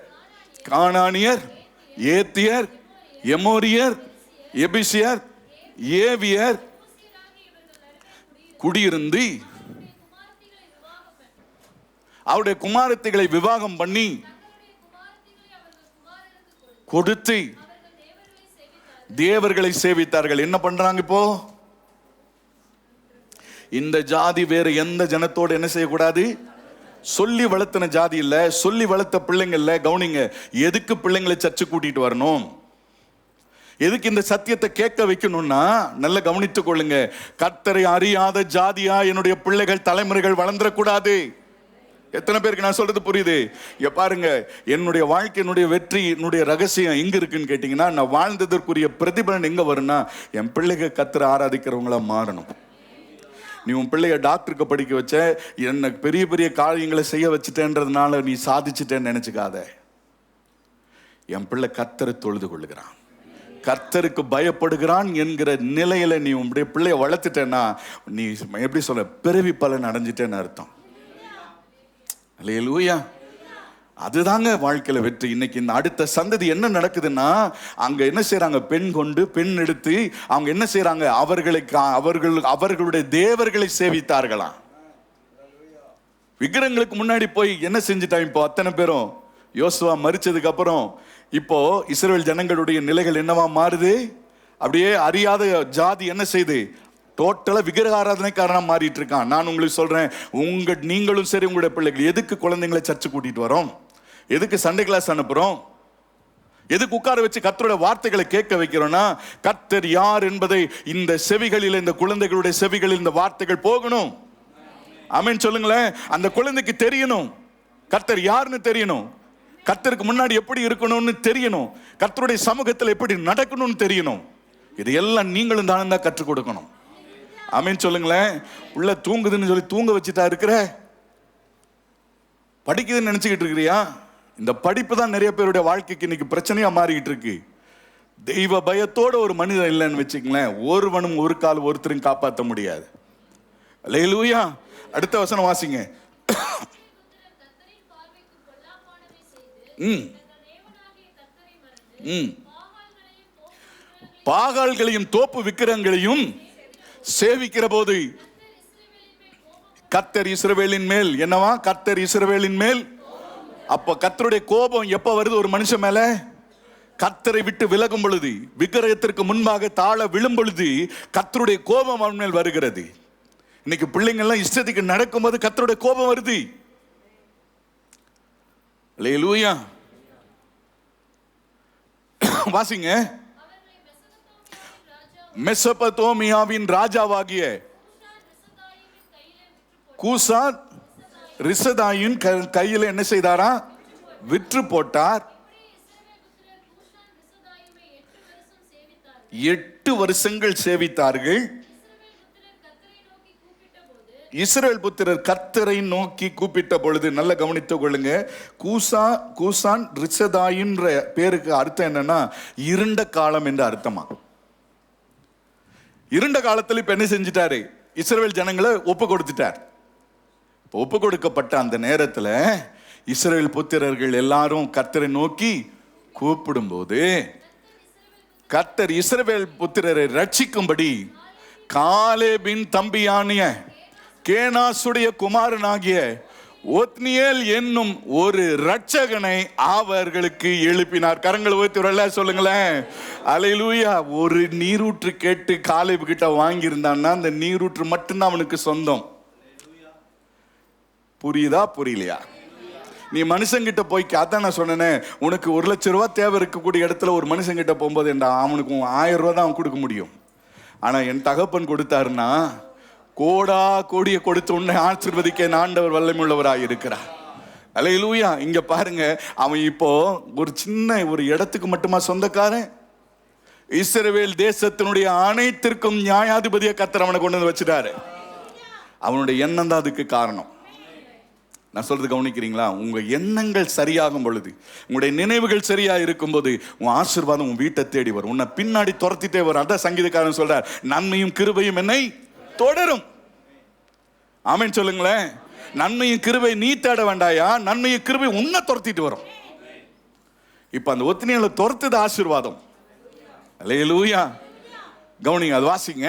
கானானியர் ஏத்தியர், எமோரியர், எபிசியர், ஏவியர் குடியிருந்து அவருடைய குமாரத்திகளை விவாகம் பண்ணி கொடுத்து தேவர்களை சேவித்தார்கள். என்ன பண்றாங்க இப்போ? இந்த ஜாதி வேற எந்த ஜனத்தோடு என்ன செய்யக்கூடாது? சொல்லி வளர்த்தின ஜாதி இல்ல, சொல்லி வளர்த்த பிள்ளைங்க இல்ல. கவனிங்க, எதுக்கு பிள்ளைங்களை சர்ச்சு கூட்டிட்டு வரணும்? எதுக்கு இந்த சத்தியத்தை கேட்க வைக்கணும்னா, நல்ல கவனித்துக் கொள்ளுங்க, கர்த்தரை அறியாத ஜாதியா என்னுடைய பிள்ளைகள் தலைமுறைகள் வளர்ந்துடக்கூடாது. எத்தனை பேருக்கு நான் சொல்றது புரியுது? பாருங்க, என்னுடைய வாழ்க்கையினுடைய வெற்றி, என்னுடைய ரகசியம் எங்க இருக்குன்னு கேட்டீங்கன்னா, நான் வாழ்ந்ததற்குரிய பிரதிபலன் எங்க வரும்னா, என் பிள்ளைகள் கர்த்தரை ஆராதிக்கிறவங்களா மாறணும். நீ உன் பிள்ளைய டாக்டருக்கு படிக்க வச்ச, எனக்கு பெரிய பெரிய காரியங்களை செய்ய வச்சுட்டேன்றதுனால நீ சாதிச்சுட்டேன்னு நினைச்சுக்காத. என் பிள்ளை கர்த்தரை தொழுது கொள்ளுகிறான், கர்த்தருக்கு பயப்படுகிறான் என்கிற நிலையில நீ உன்னுடைய பிள்ளைய வளர்த்துட்டேன்னா, நீ எப்படி சொல்ல, பிறவி பலன் அடைஞ்சிட்டேன்னு அர்த்தம். அல்லேலூயா. அதுதாங்க வாழ்க்கையில வெற்றி. இன்னைக்கு இந்த அடுத்த சந்ததி என்ன நடக்குதுன்னா, அங்க என்ன செய்யறாங்க? பெண் கொண்டு பெண் எடுத்து அவங்க என்ன செய்யறாங்க? அவர்களுடைய தேவர்களை சேவித்தார்களாம். விக்கிரங்களுக்கு முன்னாடி போய் என்ன செஞ்சுட்டாங்க? இப்போ அத்தனை பேரும் யோசுவா மரிச்சதுக்கு அப்புறம் இப்போ இஸ்ரவேல் ஜனங்களுடைய நிலைகள் என்னவா மாறுது? அப்படியே அறியாத ஜாதி என்ன செய்து டோட்டலா விக்கிரக ஆராதனைக்காரனா மாறிட்டு இருக்கான். நான் உங்களுக்கு சொல்றேன், நீங்களும் சரி, உங்களுடைய பிள்ளைகள் எதுக்கு குழந்தைங்களை சர்ச்சு கூட்டிட்டு வரோம்? எதுக்கு சண்டே கிளாஸ் அனுப்புறோம்? எதுக்கு உட்கார வச்சு கர்த்தருடைய வார்த்தைகளை கேட்க வைக்கிறோம்னா, கர்த்தர் யார் என்பதை இந்த செவிகளில், இந்த குழந்தைகளுடைய செவிகளில் இந்த வார்த்தைகள் போகணும். ஆமென் சொல்லுங்களேன். அந்த குழந்தைக்கு தெரியணும், கர்த்தர் யாருன்னு தெரியணும், கர்த்தருக்கு முன்னாடி எப்படி இருக்கணும்னு தெரியணும், கர்த்தருடைய சமூகத்தில் எப்படி நடக்கணும்னு தெரியணும். இது எல்லாம் நீங்களும் தானே தான் கற்றுக் கொடுக்கணும். ஆமென் சொல்லுங்களேன். உள்ள தூங்குதுன்னு சொல்லி தூங்க வச்சுட்டா இருக்கிற? படிக்குதுன்னு நினைச்சுக்கிட்டு இருக்கிறியா? இந்த படிப்பு தான் நிறைய பேருடைய வாழ்க்கைக்கு இன்னைக்கு பிரச்சனையா மாறிக்கிட்டு இருக்கு. தெய்வ பயத்தோட ஒரு மனிதன் இல்லைன்னு வச்சுக்கங்களேன், ஒருவனும் ஒரு கால் ஒருத்தரும் காப்பாற்ற முடியாது. அல்லேலூயா. அடுத்த வசனம் வாசிங்க. பாகால்களையும் தோப்பு விக்கிரங்களையும் சேவிக்கிற போது கர்த்தர் இஸ்ரவேலின் மேல் என்னவா? கர்த்தர் இஸ்ரவேலின் மேல். அப்ப கர்த்தருடைய கோபம் எப்ப வருது ஒரு மனுஷன் மேல? கர்த்தரை விட்டு விலகும் பொழுது, விக்கிரகத்திற்கு முன்பாக தாழ விழும் பொழுது கர்த்தருடைய கோபம் அவன் மேல் வருகிறது. இன்னைக்கு பிள்ளைங்க எல்லாம் இஷ்டத்துக்கு நடக்கும்போது கர்த்தருடைய கோபம் வருது. அல்லேலூயா. வாசிங்க. மெசொப்பொத்தேமியாவின் ராஜாவாகிய கூசான் ரிசதாயின் கையில என்ன செய்தாரா? விற்று போட்டார். 8 வருஷங்கள் சேவித்தார்கள். இஸ்ரவேல் புத்திரர் கர்த்தரை நோக்கி கூப்பிட்ட பொழுது, நல்ல கவனித்துக் கொள்ளுங்க, கூசான் ரிசதாயின் பேருக்கு அர்த்தம் என்னன்னா, இருண்ட காலம் என்று அர்த்தமா. இருண்ட காலத்தில் இப்ப என்ன செஞ்சிட்டாரு? இஸ்ரவேல் ஜனங்களை ஒப்பு கொடுத்துட்டார். ஒப்பு கொடுக்கப்பட்ட அந்த நேரத்துல இஸ்ரவேல் புத்திரர்கள் எல்லாரும் கர்த்தரை நோக்கி கூப்பிடும் போது, கர்த்தர் இஸ்ரவேல் புத்திரரை ரட்சிக்கும்படி காலேபின் தம்பியானிய கேனாசுடைய குமாரனாகிய ஒத்னியேல் என்னும் ஒரு ரட்சகனை அவர்களுக்கு எழுப்பினார். கரங்களை உயர்த்தி சொல்லுங்களேன். அல்லேலூயா. ஒரு நீரூற்று கேட்டு காலேபு கிட்ட வாங்கியிருந்தான்னா அந்த நீரூற்று மட்டும்தான் அவனுக்கு சொந்தம். புரியுதா? புரியலையா? நீ மனுஷங்கிட்ட போய், அதான் நான் சொன்னேன், உனக்கு 1 லட்சம் ரூபாய் தேவை இருக்கக்கூடிய இடத்துல ஒரு மனுஷங்கிட்ட போகும்போது அவனுக்கு 1000 ரூபா தான் அவன் கொடுக்க முடியும். ஆனா என் தகப்பன் கொடுத்தாருன்னா கோடா கோடிய கொடுத்து உன்னை ஆசீர்வதிக்க ஆண்டவர் வல்லமையுள்ளவராக இருக்கிறார். அல்லேலூயா. இங்க பாருங்க, அவன் இப்போ ஒரு சின்ன ஒரு இடத்துக்கு மட்டுமா சொந்தக்காரன்? இஸ்ரவேல் தேசத்தினுடைய அனைத்திற்கும் நியாயாதிபதியை கர்த்தர் அவனை கொண்டு வந்து வச்சுட்டாரு. அவனுடைய எண்ணம் தான் அதுக்கு காரணம். நான் சொல்றது கவனிக்கிறீங்களா? உங்க எண்ணங்கள் சரியாகும் பொழுது, உங்களுடைய நினைவுகள் சரியா இருக்கும் போது, உன் ஆசீர்வாதம் உன் வீட்டை தேடி வரும், உன்னை பின்னாடி துரத்திட்டே வரும். அதான் சங்கீதக்காரன் சொல்றார், நன்மையும் கிருபையும் என்னை தொடரும். ஆமென் சொல்லுங்களேன். நன்மையும் கிருபை நீ தேட வேண்டாயா, நன்மையும் கிருபை உன்னை துரத்திட்டு வரும். இப்ப அந்த ஒத்னியேலை துரத்துது ஆசீர்வாதம். அல்லேலூயா. கவனிங்க, அது வாசிங்க.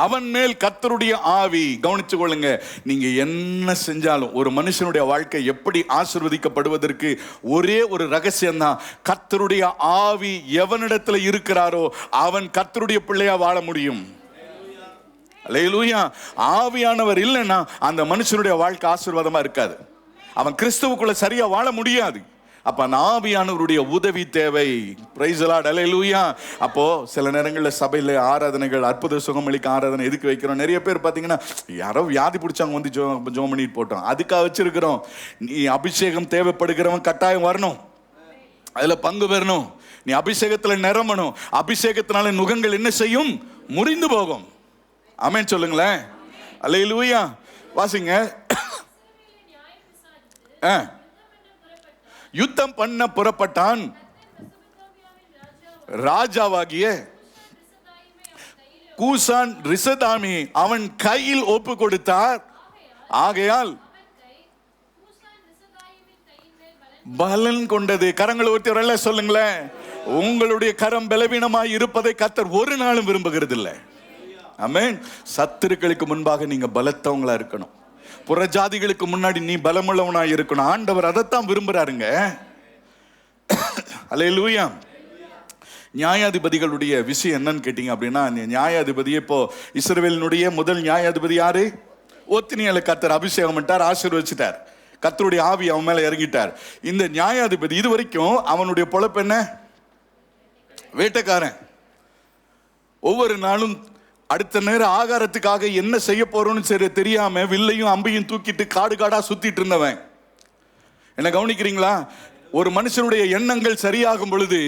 அவன் மேல் கர்த்தருடைய ஆவி. கவனிச்சு கொள்ளுங்க, நீங்க என்ன செஞ்சாலும் ஒரு மனுஷனுடைய வாழ்க்கை எப்படி ஆசீர்வதிக்கப்படுவதற்கு ஒரே ஒரு ரகசியம் தான், கர்த்தருடைய ஆவி எவனிடத்துல இருக்கிறாரோ அவன் கர்த்தருடைய பிள்ளையா வாழ முடியும். அல்லேலூயா. ஆவியானவர் இல்லைன்னா அந்த மனுஷனுடைய வாழ்க்கை ஆசீர்வாதமா இருக்காது. அவன் கிறிஸ்துவுக்குள்ள சரியா வாழ முடியாது. அப்ப அந்த ஆவியானவருடைய உதவி தேவை. Praise the lord. அல்லேலூயா. அப்போ சில நேரங்களில் சபையில ஆராதனைகள், அற்புத சுகமளிக்க ஆராதனை எதுக்கு வைக்கிறோம்? நிறைய பேர் பார்த்தீங்கன்னா யாரோ வியாதி பிடிச்சாங்க வந்து ஜோம் பண்ணிட்டு போட்டோம், அதுக்காக வச்சிருக்கிறோம். நீ அபிஷேகம் தேவைப்படுகிறவன் கட்டாயம் வரணும், அதுல பங்கு பெறணும். நீ அபிஷேகத்துல நிரம்பணும். அபிஷேகத்தினால நுகங்கள் என்ன செய்யும்? முறிந்து போகும். ஆமென் சொல்லுங்களேன். அல்லேலூயா. வாசிங்க. யுத்தம் பண்ண புறப்பட்டான், ராஜாவாகிய கூசான் ரிசதாமி அவன் கையில் ஒப்பு கொடுத்தார். ஆகையால் பலன் கொண்டது. கரங்களை ஒருத்தவரல்ல சொல்லுங்களேன். உங்களுடைய கரம் பலவீனமாய் இருப்பதை கர்த்தர் ஒரு நாளும் விரும்புகிறது இல்லை. ஆமென். சத்துருக்களுக்கு முன்பாக நீங்க பலத்தவங்களா இருக்கணும். புறஜாதிகளுக்கு முன்னாடி நீ பலமுள்ளவனா இருக்கணும். ஆண்டவர் அதைத்தான் விரும்புறாருங்க. அல்லேலூயா. நியாயாதிபதிகளுடைய விஷயம் என்னன்னு கேட்டீங்க அப்படின்னா, நியாயாதிபதி இப்போ இஸ்ரவேலினுடைய முதல் நியாயாதிபதி யாரு? ஒத்னியேலை கர்த்தர் அபிஷேகம் பண்ணிட்டார், ஆசீர்வதிச்சிட்டார். கர்த்தருடைய ஆவி அவன் மேல இறங்கிட்டார். இந்த நியாயாதிபதி இது வரைக்கும் அவனுடைய பொழப்பு என்ன? வேட்டைக்காரன். ஒவ்வொரு நாளும் அடுத்த நேரம் ஆகாரத்துக்காக என்ன செய்ய போறோம்னு சரி தெரியாம வில்லையும் அம்பையும் தூக்கிட்டு காடு காடா சுத்திட்டு இருந்தவன். என்ன கவனிக்கிறீங்களா? ஒரு மனுஷனுடைய எண்ணங்கள் சரியாகும் பொழுது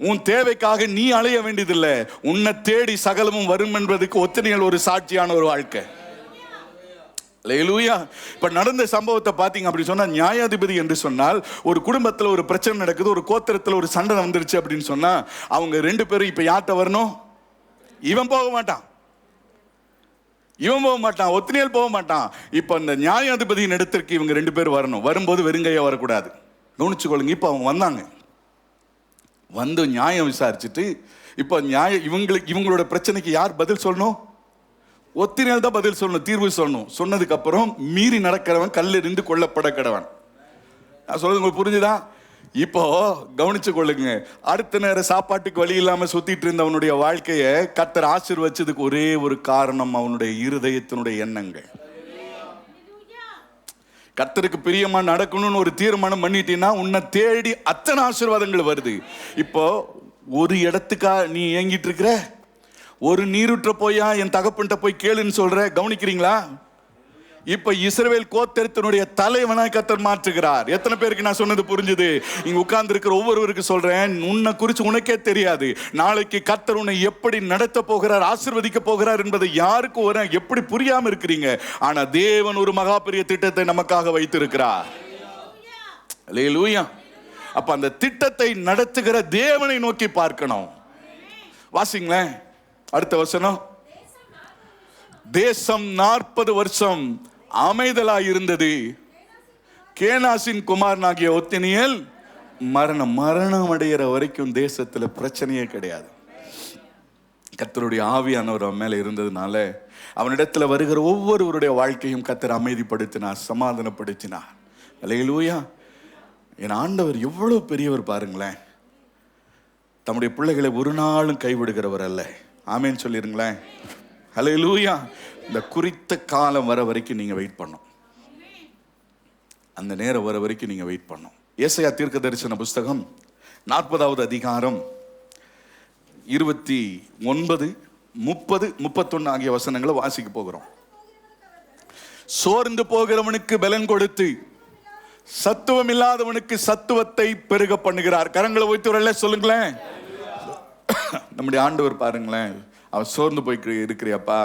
உன் தேவைக்காக நீ அலைய வேண்டியதில்லை, உன்னை தேடி சகலமும் வரும் என்பதுக்கு ஒத்னியேல் ஒரு சாட்சியான ஒரு வாழ்க்கை. அல்லேலூயா. இப்ப நடந்த சம்பவத்தை பாத்தீங்க அப்படி சொன்னா, நியாயாதிபதி என்று சொன்னால் ஒரு குடும்பத்துல ஒரு பிரச்சனை நடக்குது, ஒரு கோத்திரத்துல ஒரு சண்டை வந்துருச்சு அப்படின்னு சொன்னா அவங்க ரெண்டு பேரும் இப்ப யார்கிட்ட வரணும்? இவன் போக மாட்டான், ஒத்னியேல் போக மாட்டான். இப்ப இந்த நியாயாதிபதியின் இடத்திற்கு இவங்க ரெண்டு பேரும் வரணும். வரும்போது வெறுங்கையா வரக்கூடாது. கவனிச்சுக்கொள்ளுங்க. இப்ப அவங்க வந்தாங்க, வந்து நியாயம் விசாரிச்சுட்டு இப்ப இவங்களோட பிரச்சனைக்கு யார் பதில் சொல்லணும்? ஒத்னியேல் தான் பதில் சொல்லணும், தீர்வு சொல்லணும். சொன்னதுக்கு அப்புறம் மீறி நடக்கிறவன் கல்லெறிந்து கொல்லப்பட கடவன். நான் சொல்றது உங்களுக்கு புரிஞ்சுதா? இப்போ கவனிச்சு கொள்ளுங்க. அடுத்த நேரம் சாப்பாட்டுக்கு வழி இல்லாம சுத்திட்டு இருந்தவனுடைய வாழ்க்கையை கர்த்தர் ஆசீர்வதிச்சதுக்கு ஒரே ஒரு காரணம், அவனுடைய இருதயத்தினுடைய எண்ணங்கள். கர்த்தருக்கு பிரியமா நடக்கணும்னு ஒரு தீர்மானம் பண்ணிட்டீங்கன்னா உன்னை தேடி அத்தனை ஆசீர்வாதங்கள் வருது. இப்போ ஒரு இடத்துக்கா நீ ஏங்கிட்டு இருக்கிற? ஒரு நீருற்ற போயா என் தகப்பன்ட்ட போய் கேளுன்னு சொல்ற. கவனிக்கிறீங்களா? இப்ப இஸ்ரவேல் கோத்திரத்தினுடைய தலைவனாய் கர்த்தர் மாற்றுகிறார். எத்தனை பேருக்கு நான் சொன்னது புரிஞ்சுது? இங்க உட்கார்ந்து இருக்கிற ஒவ்வொருவருக்கு சொல்றேன், உன்னை குறித்து உனக்கே தெரியாது. நாளைக்கு கர்த்தர் உன்னை எப்படி நடத்த போகிறார், ஆசீர்வதிக்க போகிறார் என்பதை யாருக்கும் ஒரு எப்படி புரியாம இருக்கிறீங்க. ஆனா தேவன் ஒரு மகா பெரிய திட்டத்தை நமக்காக வைத்திருக்கிறார். அல்லேலூயா. அப்ப அந்த திட்டத்தை நடத்துகிற தேவனை நோக்கி பார்க்கணும். வாசிங்களேன் அடுத்த வசனம். தேசம் 40 வருஷம் அமைதலாயிருந்தது. கேனாசின் குமாரனாகிய ஒத்னியேல் மரணம் அடைகிற வரைக்கும் தேசத்துல பிரச்சனையே கிடையாது. கர்த்தருடைய ஆவியானவர் அவன் மேல இருந்ததுனால அவனிடத்துல வருகிற ஒவ்வொருவருடைய வாழ்க்கையும் கர்த்தர் அமைதிப்படுத்தினார், சமாதானப்படுத்தினார். அல்லேலூயா. என் ஆண்டவர் எவ்வளவு பெரியவர் பாருங்களேன். தம்முடைய பிள்ளைகளை ஒரு நாளும் கைவிடுகிறவர் அல்ல. ஆமேன்னு சொல்லிருங்களேன். அல்லேலூயா. இந்த குறித்த காலம் வர வரைக்கும் நீங்க வெயிட் பண்ணும். அந்த நேரம் வர வரைக்கும் நீங்க வெயிட் பண்ணும். ஏசாயா தீர்க்க தரிசன புஸ்தகம் 40வது அதிகாரம் 29, 30, 31 ஆகிய வசனங்களை வாசிக்க போகிறோம். சோர்ந்து போகிறவனுக்கு பலன் கொடுத்து சத்துவம் இல்லாதவனுக்கு சத்துவத்தை பெருக பண்ணுகிறார். கரங்களை வைத்து சொல்லுங்களேன். நம்முடைய ஆண்டவர் பாருங்களேன். அவன் சோர்ந்து போய் இருக்கிறியாப்பா,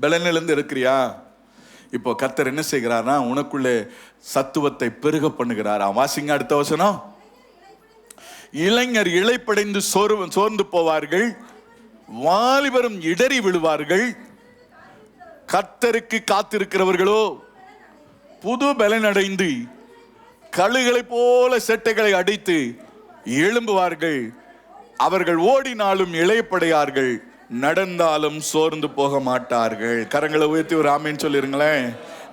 பலனிலிருந்து இருக்கிறியா? இப்போ கர்த்தர் என்ன செய்கிறார்னா உனக்குள்ளே சத்துவத்தை பெருக பண்ணுகிறார். வாசிங்க அடுத்த வசனம். இளைஞர் இளைப்படைந்து சோர்ந்து போவார்கள், வாலிபரும் இடறி விழுவார்கள். கர்த்தருக்கு காத்திருக்கிறவர்களோ புது பலனடைந்து கழுகளை போல செட்டைகளை அடித்து எழும்புவார்கள். அவர்கள் ஓடினாலும் இளைப்படையார்கள், நடந்தாலும் சோர்ந்து போக மாட்டார்கள். கரங்களை உயர்த்தி ஒரு ஆமேன்னு சொல்லிருங்களேன்.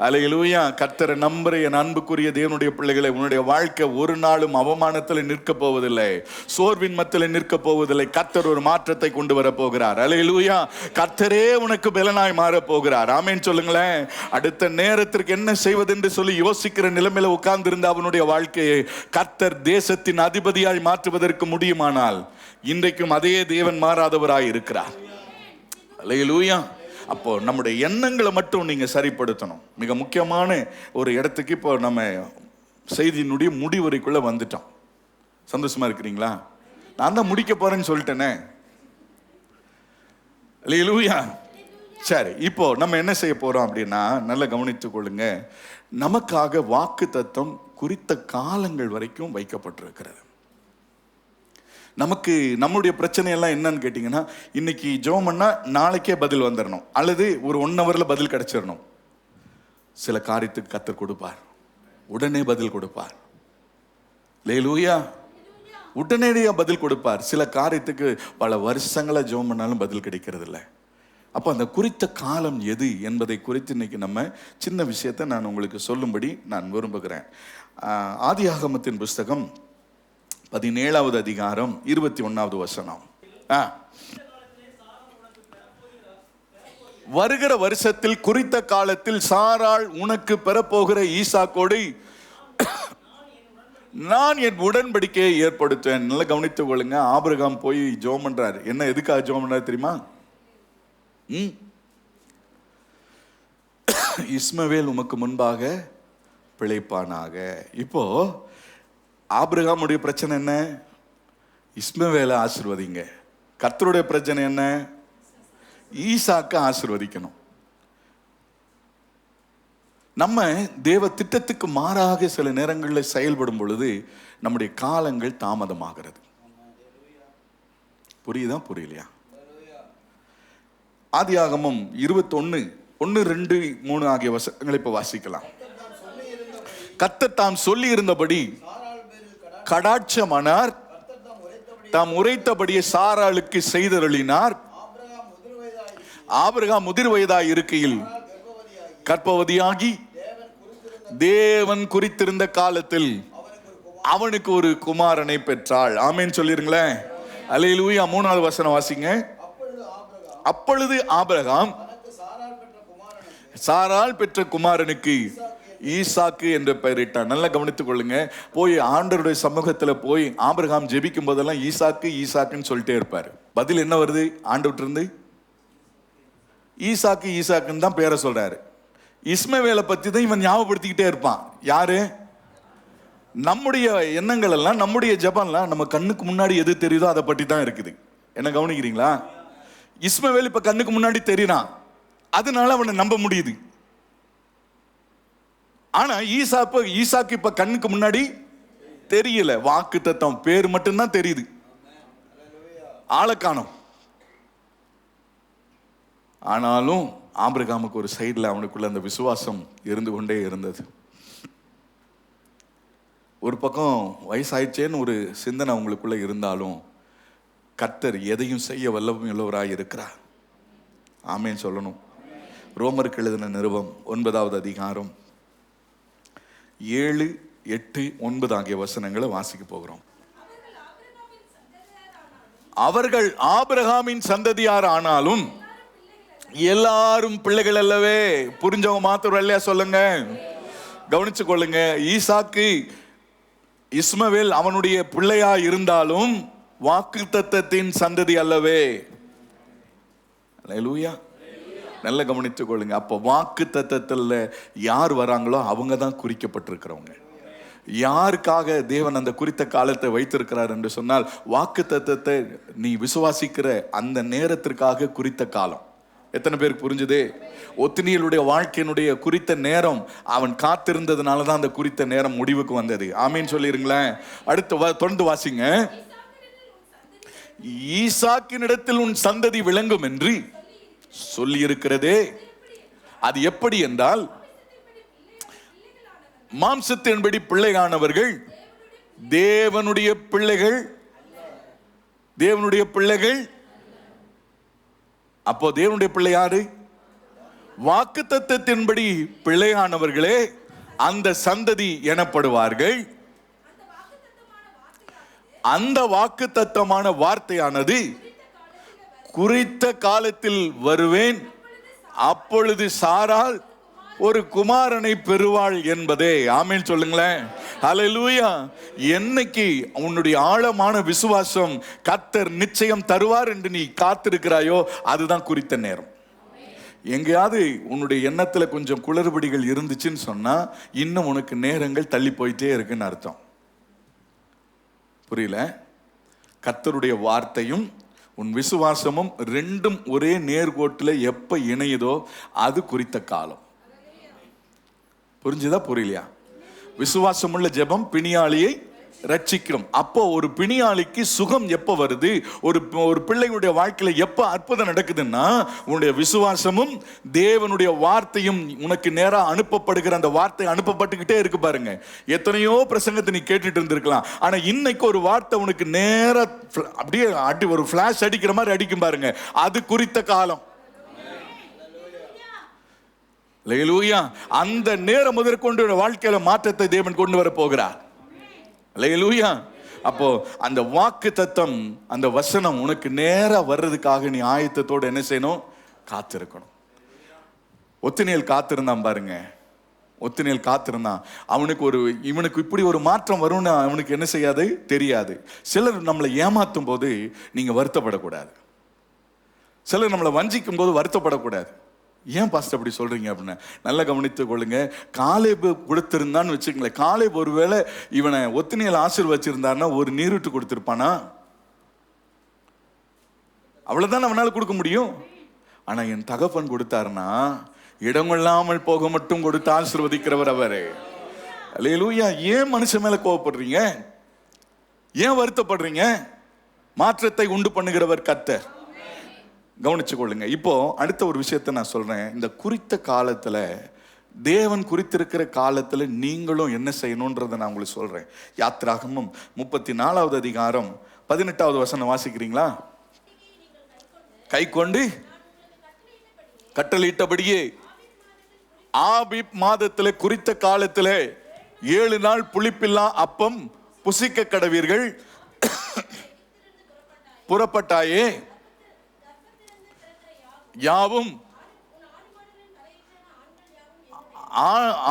அல்லேலூயா. கர்த்தரை நம்புற என் அன்புக்குரிய தேவனுடைய பிள்ளைகளை, உன்னுடைய வாழ்க்கை ஒரு நாளும் அவமானத்தில் நிற்க போவதில்லை, சோர்வின் மத்தியில் நிற்க போவதில்லை. கர்த்தர் ஒரு மாற்றத்தை கொண்டு வர போகிறார். அல்லேலூயா. கர்த்தரே உனக்கு பலனாய் மாற போகிறார். ஆமேன்னு சொல்லுங்களேன். அடுத்த நேரத்திற்கு என்ன செய்வது என்று சொல்லி யோசிக்கிற நிலைமையில உட்கார்ந்து இருந்த அவனுடைய வாழ்க்கையை கர்த்தர் தேசத்தின் அதிபதியாய் மாற்றுவதற்கு முடியுமானால் இன்றைக்கும் அதே தேவன் மாறாதவராய் இருக்கிறார். அல்லேலூயா. அப்போ நம்முடைய எண்ணங்களை மட்டும் நீங்க சரிப்படுத்தணும். மிக முக்கியமான ஒரு இடத்துக்கு இப்போ நம்ம செய்தியினுடைய முடிவுரைக்குள்ள வந்துட்டோம். சந்தோஷமா இருக்கிறீங்களா? நான் தான் முடிக்க போறேன்னு சொல்லிட்டேனே. அல்லேலூயா. சரி, இப்போ நம்ம என்ன செய்ய போறோம் அப்படின்னா, நல்லா கவனித்துக் கொள்ளுங்க. நமக்காக வாக்கு தத்தம் குறித்த காலங்கள் வரைக்கும் வைக்கப்பட்டிருக்கிறது. நமக்கு நம்முடைய பிரச்சனை எல்லாம் என்னன்னு கேட்டீங்கன்னா, இன்னைக்கு ஜெபம் பண்ணா நாளைக்கே பதில் வந்துடணும், அல்லது ஒரு 1 ஹவர்ல பதில் கிடைச்சிடணும். சில காரியத்துக்கு கர்த்தர் கொடுப்பார், உடனே பதில் கொடுப்பார். அல்லேலூயா. உடனடியாக பதில் கொடுப்பார். சில காரியத்துக்கு பல வருஷங்களா ஜெபம் பண்ணாலும் பதில் கிடைக்கிறது இல்லை. அப்போ அந்த குறித்த காலம் எது என்பதை குறித்து இன்னைக்கு நம்ம சின்ன விஷயத்தை நான் உங்களுக்கு சொல்லும்படி நான் விரும்புகிறேன். ஆதியாகமத்தின் புஸ்தகம் 17வது அதிகாரம் 21வது வசனம். வருகிற வருஷத்தில் குறித்த காலத்தில் சாராள் உனக்கு பெறப்போகிற ஈசாக்கோடு நான் என் உடன்படிக்கையை ஏற்படுத்துவேன். நல்லா கவனித்துக் கொள்ளுங்க. ஆபிரகாம் போய் ஜெபம் பண்றாரு. என்ன, எதுக்காக ஜெபம் பண்றாரு தெரியுமா? இஸ்மவேல் உமக்கு முன்பாக பிழைப்பானாக. இப்போ ஆபிரகாமுடைய பிரச்சனை என்ன? இஸ்மவேலை ஆசீர்வதிங்க. கர்த்தருடைய பிரச்சனை என்ன? ஈசாக்க ஆசீர்வதிக்கணும். நம்ம தேவ திட்டத்துக்கு மாறாக சில நேரங்களில் செயல்படும் பொழுது நம்முடைய காலங்கள் தாமதமாகிறது. புரியுதா புரியலையா? ஆதியாகமம் 21:1-2-3 ஆகிய வசனங்களை இப்ப வாசிக்கலாம். கர்த்தர் தாம் சொல்லி இருந்தபடி கடாட்சமானார், தாம் உரைத்தபடியே சாராளுக்கு செய்தருளினார். ஆபிரகாம் முதிர் வயதாய் இருக்கையில் கர்ப்பவதியாகி தேவன் குறித்திருந்த காலத்தில் அவனுக்கு ஒரு குமாரனை பெற்றாள். ஆமேன் சொல்லிருங்களேன். அல்லேலூயா. 3வது வசனம் வாசிங்க. அப்பொழுது ஆபிரகாம் சாராள் பெற்ற குமாரனுக்கு ஈசாக்கு என்று பெயரிட்டான். நல்லா கவனித்துக் கொள்ளுங்க. போய் ஆண்டவருடைய சமூகத்துல போய் ஆபிரகாம் ஜெபிக்கும் போதெல்லாம் ஈசாக்கு ஈசாக்குன்னு சொல்லிட்டே இருப்பாரு. பதில் என்ன வருது? ஆண்டவர்ட்ட இருந்து ஈசாக்கு ஈசாக்குன்னு தான் பேரை சொல்றாரு. இஸ்மவேலை பத்தி தான் இவன் ஞாபகப்படுத்திக்கிட்டே இருப்பான். யாரு? நம்முடைய எண்ணங்கள் எல்லாம், நம்முடைய ஜெபம்லாம் நம்ம கண்ணுக்கு முன்னாடி எது தெரியுதோ அதை பற்றி தான் இருக்குது. என்ன கவனிக்கிறீங்களா? இஸ்மவேல் இப்ப கண்ணுக்கு முன்னாடி தெரியுறான், அதனால அவனை நம்ப முடியுது. ஆனா ஈசாக்கு இப்ப கண்ணுக்கு முன்னாடி தெரியல. வாக்கு தத்தம் பேர் மட்டும்தான் தெரியுது, ஆளை காணோம். ஆனாலும் ஆபிரகாமுக்கு ஒரு சைடுல அவனுக்குள்ள அந்த விசுவாசம் இருந்து கொண்டே இருந்தது. ஒரு பக்கம் வயசாயிடுச்சேன்னு ஒரு சிந்தனை அவங்களுக்குள்ள இருந்தாலும் கர்த்தர் எதையும் செய்ய வல்லமையுள்ளவராய் இருக்கிறார். ஆமேன் சொல்லணும். ரோமருக்கு எழுதின நிருபம் 9வது அதிகாரம் 7, 8, 9 ஆகிய வசனங்களை வாசிக்க போகிறோம். அவர்கள் ஆபிரகாமின் சந்ததியார் ஆனாலும் எல்லாரும் பிள்ளைகள் அல்லவே. புரிஞ்சவங்க மாத்திரம் இல்லையா சொல்லுங்க, கவனிச்சு கொள்ளுங்க. ஈசாக்கு இஸ்மவேல் அவனுடைய பிள்ளையா இருந்தாலும் வாக்குத்தத்தத்தின் சந்ததி அல்லவே. அல்லேலூயா. நல்ல கவனித்துக் கொள்ளுங்க. அப்போ வாக்கு தத்தத்தில் யார் வராங்களோ அவங்க தான் குறிக்கப்பட்டிருக்கிறவங்க. யாருக்காக தேவன் அந்த குறித்த காலத்தை வைத்திருக்கிறார் என்று சொன்னால், வாக்கு தத்தத்தை நீ விசுவாசிக்கிற அந்த நேரத்திற்காக குறித்த காலம். எத்தனை பேருக்கு புரிஞ்சுது? ஒத்தினியலுடைய வாழ்க்கையினுடைய குறித்த நேரம் அவன் காத்திருந்ததுனால தான் அந்த குறித்த நேரம் முடிவுக்கு வந்தது. ஆமீன் சொல்லிருங்களேன். அடுத்து தொடர்ந்து வாசிங்க. ஈசாக்கினிடத்தில் உன் சந்ததி விளங்கும் என்று சொல்லி இருக்கிறதே, அது எப்படி என்றால் மாம்சத்தின்படி பிள்ளையானவர்கள் தேவனுடைய பிள்ளைகள். தேவனுடைய பிள்ளைகள். அப்போ தேவனுடைய பிள்ளை யாரு? வாக்குத்தத்தத்தின்படி பிள்ளையானவர்களே அந்த சந்ததி எனப்படுவார்கள். அந்த வாக்குத்தத்தமான வார்த்தையானது குறித்த காலத்தில் வருவேன், அப்பொழுது சாராள் ஒரு குமாரனை பெறுவாள் என்பதே. ஆமென் சொல்லுங்களேன். ஹல்லேலூயா. என்னைக்கு உன்னுடைய ஆழமான விசுவாசம் கர்த்தர் நிச்சயம் தருவார் என்று நீ காத்திருக்கிறாயோ அதுதான் குறித்த நேரம். எங்கேயாவது உன்னுடைய எண்ணத்துல கொஞ்சம் குளறுபடிகள் இருந்துச்சுன்னு சொன்னா இன்னும் உனக்கு நேரங்கள் தள்ளி போயிட்டே இருக்குன்னு அர்த்தம். புரியல? கர்த்தருடைய வார்த்தையும் உன் விசுவாசமும் ரெண்டும் ஒரே நேர்கோட்டில் எப்ப இணையுதோ அது குறித்த காலம். புரிஞ்சுதா புரியலையா? விசுவாசமுள்ள ஜெபம் பிணியாளியை ரட்சிக்கும். அப்போ ஒரு பிணியாளிக்கு சுகம் எப்ப வருது, ஒரு பிள்ளைகளுடைய வாழ்க்கையில எப்ப அற்புதம் நடக்குதுன்னா உன்னுடைய விசுவாசமும் தேவனுடைய வார்த்தையும் உனக்கு நேரா அனுப்பப்படுகிற அந்த வார்த்தை அனுப்பப்பட்டுக்கிட்டே இருக்கு பாருங்க. எத்தனையோ பிரசங்கத்தை நீ கேட்டுட்டு இருந்திருக்கலாம், ஆனா இன்னைக்கு ஒரு வார்த்தை உனக்கு நேரா அப்படியே ஒரு பிளாஷ் அடிக்கிற மாதிரி அடிக்கும் பாருங்க. அது குறித்த காலம். அல்லேலூயா. அந்த நேரம் முதற்கொண்டு வாழ்க்கையில மாற்றத்தை தேவன் கொண்டு வர போகிறார். அல்லேலூயா. அப்போ அந்த வாக்கு தத்தம், அந்த வசனம் உனக்கு நேரா வர்றதுக்காக நீ ஆயத்தத்தோடு என்ன செய்யணும்? காத்திருக்கணும். ஒத்தினியல் காத்திருந்தான் பாருங்க. ஒத்தினியல் காத்திருந்தான். இவனுக்கு இப்படி ஒரு மாற்றம் வரும்னு அவனுக்கு என்ன செய்யாது தெரியாது. சிலர் நம்மளை ஏமாத்தும் போது நீங்க வருத்தப்படக்கூடாது. சிலர் நம்மளை வஞ்சிக்கும் போது வருத்தப்படக்கூடாது. ஏன் பாஸ்டர் அப்படி சொல்றீங்க அப்படின்னு நல்லா கவனித்துக் கொள்ளுங்க. காலேபு கொடுத்திருந்தான்னு வச்சுக்கங்களேன், காலேபு ஒருவேளை இவனை ஒத்தினியல் ஆசீர்வச்சிருந்தான்னா ஒரு நீரூட்டு கொடுத்திருப்பானா? அவ்வளவுதான் அவனால கொடுக்க முடியும். ஆனா என் தகப்பன் கொடுத்தாருன்னா இடமில்லாமல் போக மட்டும் கொடுத்து ஆசீர்வதிக்கிறவர் அவரே. அல்லேலூயா. ஏன் மனுஷன் மேல கோவப்படுறீங்க? ஏன் வருத்தப்படுறீங்க? மாற்றத்தை உண்டு பண்ணுகிறவர் கர்த்தர். கவனிச்சு கொள்ளுங்க. இப்போ அடுத்த ஒரு விஷயத்தை நான் சொல்றேன். இந்த குறித்த காலத்துல, தேவன் குறித்திருக்கிற காலத்துல நீங்களும் என்ன செய்யணும்ன்றதை நான் உங்களுக்கு சொல்றேன். யாத்திராகமம் 34வது அதிகாரம் 18வது வசனம் வாசிக்கிறீங்களா? கை கொண்டு கட்டளையிட்டபடியே ஆபீப் மாதத்துல குறித்த காலத்துல 7 நாள் புளிப்பில்லா அப்பம் புசிக்க கடவீர்கள். புறப்பட்டாயே யாவும்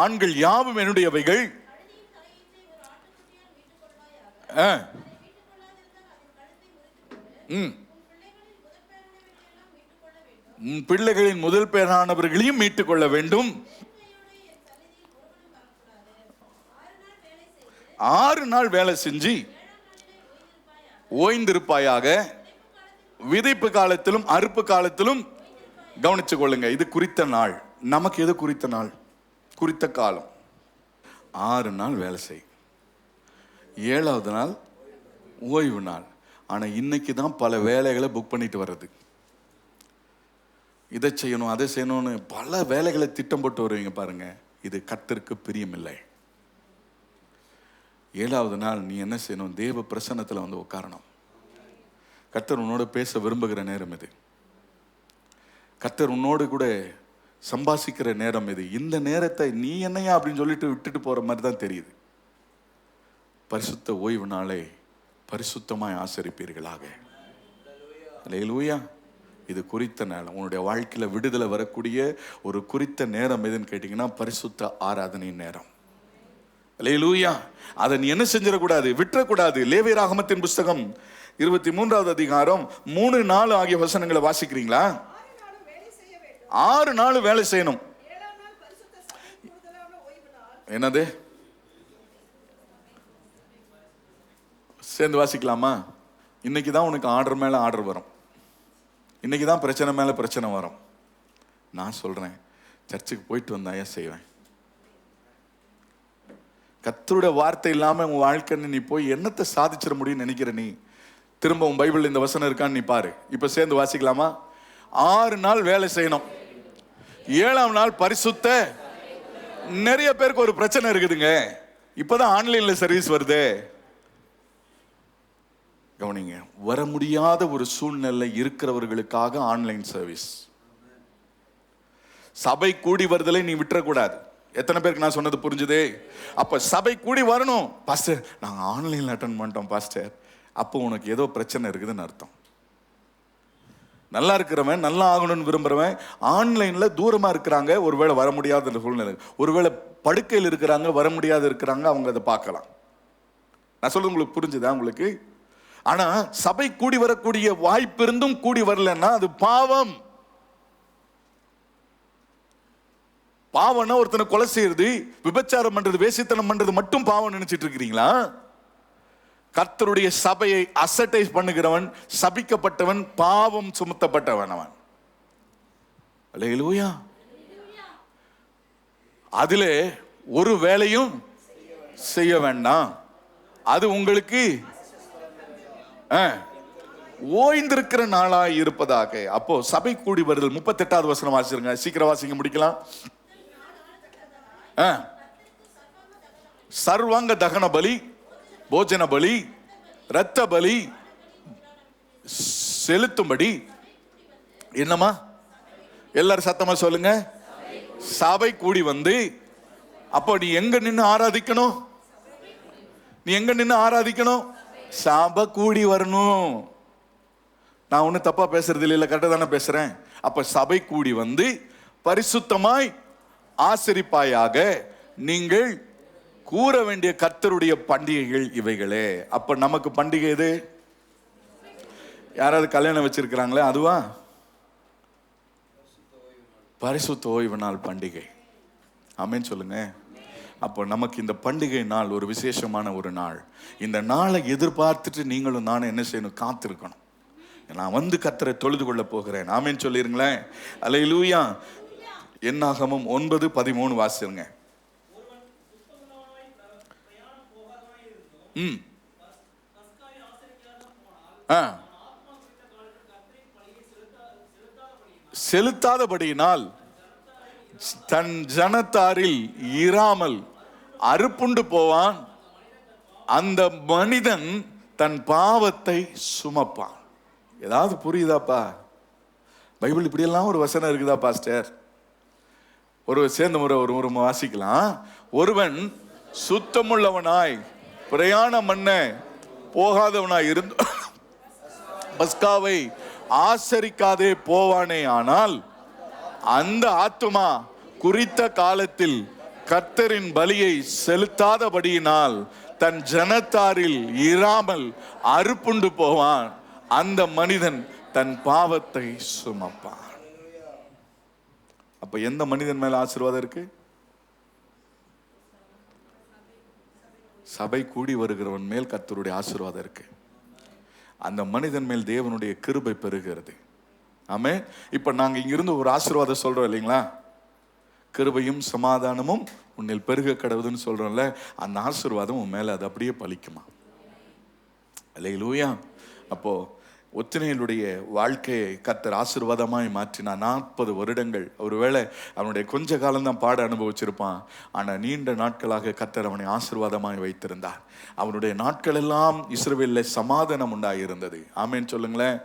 ஆண்கள் யாவும் என்னுடையவைகள். பிள்ளைகளின் முதல் பேரானவர்களையும் மீட்டுக் கொள்ள வேண்டும். 6 நாள் வேலை செஞ்சு ஓய்ந்திருப்பாயாக. விதைப்பு காலத்திலும் அறுப்பு காலத்திலும் கவனிச்சு கொள்ளுங்க. இது குறித்த நாள். நமக்கு எது குறித்த நாள்? குறித்த காலம். 6 நாள் வேலை செய், 7வது நாள் ஓய்வு நாள். ஆனா இன்னைக்கு தான் பல வேலைகளை புக் பண்ணிட்டு வர்றது. இதை செய்யணும் அதை செய்யணும்னு பல வேலைகளை திட்டம் போட்டு வருவீங்க பாருங்க. இது கர்த்தருக்கு பிரியமில்லை. 7வது நாள் நீ என்ன செய்யணும்? தேவ பிரசன்னத்துல வந்து உட்காரணும். கர்த்தர் உன்னோட பேச விரும்புகிற நேரம் இது. கர்த்தர் உன்னோடு கூட சம்பாஷிக்கிற நேரம் இது. இந்த நேரத்தை நீ என்னையா அப்படின்னு சொல்லிட்டு விட்டுட்டு போற மாதிரி தான் தெரியுது. பரிசுத்த ஓய்வு நாளை பரிசுத்தமாய் ஆசரிப்பீர்களாக. அல்லேலூயா. இது குறித்த நேரம். உன்னுடைய வாழ்க்கையில விடுதலை வரக்கூடிய ஒரு குறித்த நேரம் எதுன்னு கேட்டீங்கன்னா பரிசுத்த ஆராதனை நேரம். அல்லேலூயா. அதை நீ என்ன செஞ்சிடக்கூடாது, விட்டுறக்கூடாது. லேவியராகமத்தின் புஸ்தகம் 23வது அதிகாரம் 3-4 ஆகிய வசனங்களை வாசிக்கிறீங்களா? 6 நாள் வேலை செய்யணும். என்னது? சேர்ந்து வாசிக்கலாமா? இன்னைக்கு தான் உனக்கு ஆர்டர் மேல ஆர்டர் வரும். இன்னைக்கு தான் பிரச்சனை மேல பிரச்சனை வரும். நான் சொல்றேன், சர்ச்சுக்கு போயிட்டு வந்தாயா செய்வேன். கர்த்தருடைய வார்த்தை இல்லாம உன் வாழ்க்கைன்னு நீ போய் என்னத்தை சாதிச்சிட முடியும்னு நினைக்கிற? நீ திரும்ப உன் பைபிள் இந்த வசனம் இருக்கான்னு நீ பாரு. இப்ப சேர்ந்து வாசிக்கலாமா? 6 நாள் வேலை செய்யணும், 7ஆம் நாள் பரிசுத்த நிறைய பேருக்கு ஒரு பிரச்சனை இருக்குதுங்க. இப்பதான் ஆன்லைன்ல சர்வீஸ் வருது. கவனிங்க, வர முடியாத ஒரு சூழ்நிலை இருக்கிறவர்களுக்காக ஆன்லைன் சர்வீஸ். சபை கூடி வருதலை நீ விட்டுறக்கூடாது. எத்தனை பேருக்கு நான் சொன்னது புரிஞ்சுதே? அப்ப சபை கூடி வரணும். பாஸ்டர், நாங்க ஆன்லைன்ல அட்டென்ட் பண்ணிட்டோம் பாஸ்டர். அப்போ உனக்கு ஏதோ பிரச்சனை இருக்குதுன்னு அர்த்தம். நல்லா இருக்கிறவன், நல்லா ஆகணும்னு விரும்புறவன் ஆன்லைன்ல தூரமா இருக்கிறாங்க, ஒருவேளை வர முடியாத சூழ்நிலை, ஒருவேளை படுக்கையில் இருக்கிறாங்க, வர முடியாத இருக்கிறாங்க, அவங்க அதை பார்க்கலாம். நான் சொல்றது உங்களுக்கு புரிஞ்சுதா உங்களுக்கு? ஆனா சபை கூடி வரக்கூடிய வாய்ப்பு இருந்தும் கூடி வரலன்னா அது பாவம். பாவம்னா ஒருத்தனை கொலை செய்யறது, விபச்சாரம் பண்றது, வேசித்தனம் பண்றது மட்டும் பாவம் நினைச்சிட்டு இருக்கிறீங்களா? கர்த்தருடைய சபையை அசட்டைஸ் பண்ணுகிறவன் சபிக்கப்பட்டவன், பாவம் சுமத்தப்பட்டவன் அவன். அல்லேலூயா. அதிலே ஒரு வேலையும் செய்ய வேண்டாம், அது உங்களுக்கு ஓய்ந்திருக்கிற நாளாய் இருப்பதாக. அப்போ சபை கூடி வருதல் 38வது வசனம் வாசிருங்க, சீக்கிரம் வாசிங்க, முடிக்கலாம். சர்வாங்க தகன பலி, போஜன பலி, இரத்த பலி செலுத்தும்படி என்னமா? எல்லாரும் சத்தமா சொல்லுங்க. சபை கூடி வந்து, அப்போ நீ எங்க நின்று ஆராதிக்கணும்? நீ எங்க நின்று ஆராதிக்கணும்? சபை கூடி வரணும். நான் ஒன்னும் தப்பா பேசுறது இல்லை, கரெக்டா தானே பேசுறேன். அப்ப சபை கூடி வந்து பரிசுத்தமாய் ஆசரிப்பாயாக நீங்கள் கூற வேண்டிய கர்த்தருடைய பண்டிகைகள் இவைகளே. அப்ப நமக்கு பண்டிகை எது? யாராவது கல்யாணம் வச்சிருக்கிறாங்களே அதுவா? பரிசுத்த ஓய்வு நாள் பண்டிகை. ஆமென் சொல்லுங்க. அப்போ நமக்கு இந்த பண்டிகை நாள் ஒரு விசேஷமான ஒரு நாள். இந்த நாளை எதிர்பார்த்துட்டு நீங்களும் நானும் என்ன செய்யணும்? காத்திருக்கணும். நான் வந்து கர்த்தரை தொழுது கொள்ள போகிறேன். ஆமென் சொல்லிருங்களேன். அல்லேலூயா. என்னாகமம் 9:13 வாசிருங்க. செலுத்தாதபடியினால் தன் ஜனத்தாரில் இராமல் அறுப்புண்டு போவான், அந்த மனிதன் தன் பாவத்தை சுமப்பான். ஏதாவது புரியுதாப்பா? பைபிள் இப்படியெல்லாம் ஒரு வசனம் இருக்குதா பாஸ்டர்? ஒரு சேர்ந்த முறை ஒரு வாசிக்கலாம். ஒருவன் சுத்தமுள்ளவனாய் பிரயாணம் பண்ண போகாதவனாய் இருந்து பஸ்காவை ஆசரிக்காதே போவானே, ஆனால் அந்த ஆத்துமா குறித்த காலத்தில் கர்த்தரின் பலியை செலுத்தாதபடியினால் தன் ஜனத்தாரில் இராமல் அறுப்புண்டு போவான், அந்த மனிதன் தன் பாவத்தை சுமப்பான். அப்ப எந்த மனிதன் மேல ஆசீர்வாதம் இருக்கு? சபை கூடி வருகிறவன் மேல் கர்த்தருடைய ஆசீர்வாதம் இருக்கு. அந்த மனிதன் மேல் தேவனுடைய கிருபை பெருகிறது. ஆமே. இப்ப நாங்க இங்கிருந்து ஒரு ஆசீர்வாதம் சொல்றோம் இல்லைங்களா? கிருபையும் சமாதானமும் உன்னில் பெருக கடவுதுன்னு சொல்றோம்ல, அந்த ஆசீர்வாதம் உன் மேல அது அப்படியே பலிக்குமா? அல்லேலூயா. அப்போ ஒத்தினையிலுடைய வாழ்க்கையை கர்த்தர் ஆசீர்வாதமாய் மாற்றினார். 40 வருடங்கள். ஒருவேளை அவனுடைய கொஞ்ச காலம்தான் பாட அனுபவிச்சிருப்பான், ஆனா நீண்ட நாட்களாக கர்த்தர் அவனை ஆசீர்வாதமாய் வைத்திருந்தார். அவனுடைய நாட்கள் எல்லாம் இஸ்ரவேலில் சமாதானம் உண்டாயிருந்தது. ஆமென் சொல்லுங்களேன்.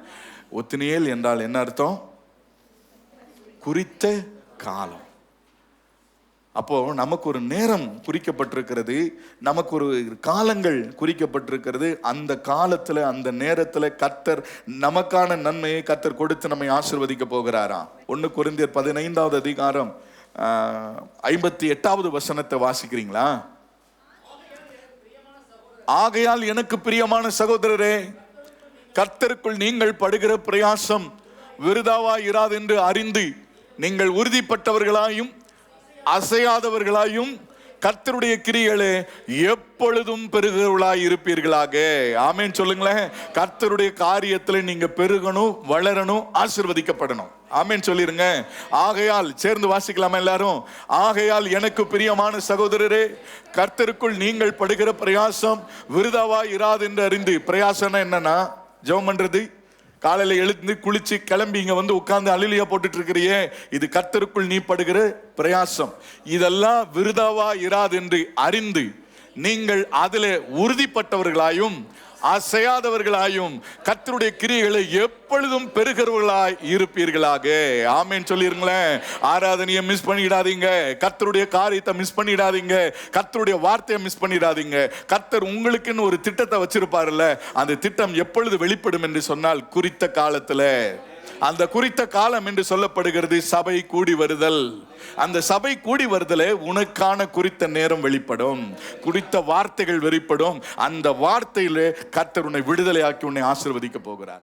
ஒத்தினியேல் என்றால் என்ன அர்த்தம்? குறித்த காலம். அப்போ நமக்கு ஒரு நேரம் குறிக்கப்பட்டிருக்கிறது, நமக்கு ஒரு காலங்கள் குறிக்கப்பட்டிருக்கிறது. அந்த காலத்துல அந்த நேரத்துல கர்த்தர் நமக்கான நன்மையை கர்த்தர் கொடுத்து நம்மை ஆசீர்வதிக்க போகிறாராம். 1 கொரிந்தியர் 15வது அதிகாரம் 58வது வசனத்தை வாசிக்கிறீங்களா? ஆகையால் எனக்கு பிரியமான சகோதரரே, கர்த்தருக்குள் நீங்கள் படுகிற பிரயாசம் விருதாவாய் இராது என்று அறிந்து நீங்கள் உறுதிப்பட்டவர்களாயும் அசையாதவர்களாயும் கர்த்தருடைய கிரியைகளே எப்பொழுதும் பெருகிறவர்களாய் இருப்பீர்களாக. ஆமென் சொல்லுங்களேன். கர்த்தருடைய காரியத்துல நீங்க பெருகணும், வளரணும், ஆசீர்வதிக்கப்படணும். ஆமென் சொல்லிருங்க. ஆகையால் சேர்ந்து வாசிக்கலாமா எல்லாரும்? ஆகையால் எனக்கு பிரியமான சகோதரரே, கர்த்தருக்குள் நீங்கள் படுகிற பிரயாசம் விருதாவாய் இராது என்று அறிந்து. பிரயாசம்னா என்னன்னா, ஜெபம் பண்றது, காலையில எழுந்து குளிச்சு கிளம்பி இங்க வந்து உட்கார்ந்து அல்லேலூயா போட்டுட்டு இருக்கிறியே, இது கர்த்தருக்குள் நீ படுகிற பிரயாசம். இதெல்லாம் விருதாவா இராது என்று அறிந்து நீங்கள் அதிலே உறுதிப்பட்டவர்களாயும் அசையாதவர்களாயும் கர்த்தருடைய கிரியைகளை எப்பொழுதும் பெறுகிறவர்களாய் இருப்பீர்களாக. ஆமென் சொல்லிருங்களேன். ஆராதனையை மிஸ் பண்ணிடாதீங்க, கர்த்தருடைய காரியத்தை மிஸ் பண்ணிடாதீங்க, கர்த்தருடைய வார்த்தையை மிஸ் பண்ணிடாதீங்க. கர்த்தர் உங்களுக்குன்னு ஒரு திட்டத்தை வச்சிருப்பாருல்ல, அந்த திட்டம் எப்பொழுது வெளிப்படும் என்று சொன்னால் குறித்த காலத்துல. அந்த குறித்த காலம் என்று சொல்லப்படுகிறது சபை கூடி வருதல். அந்த சபை கூடி வருதலே உனக்கான குறித்த நேரம் வெளிப்படும், குறித்த வார்த்தைகள் வெளிப்படும். அந்த வார்த்தையிலே கர்த்தர் உன்னை விடுதலையாக்கி உன்னை ஆசீர்வதிக்க போகிறார்.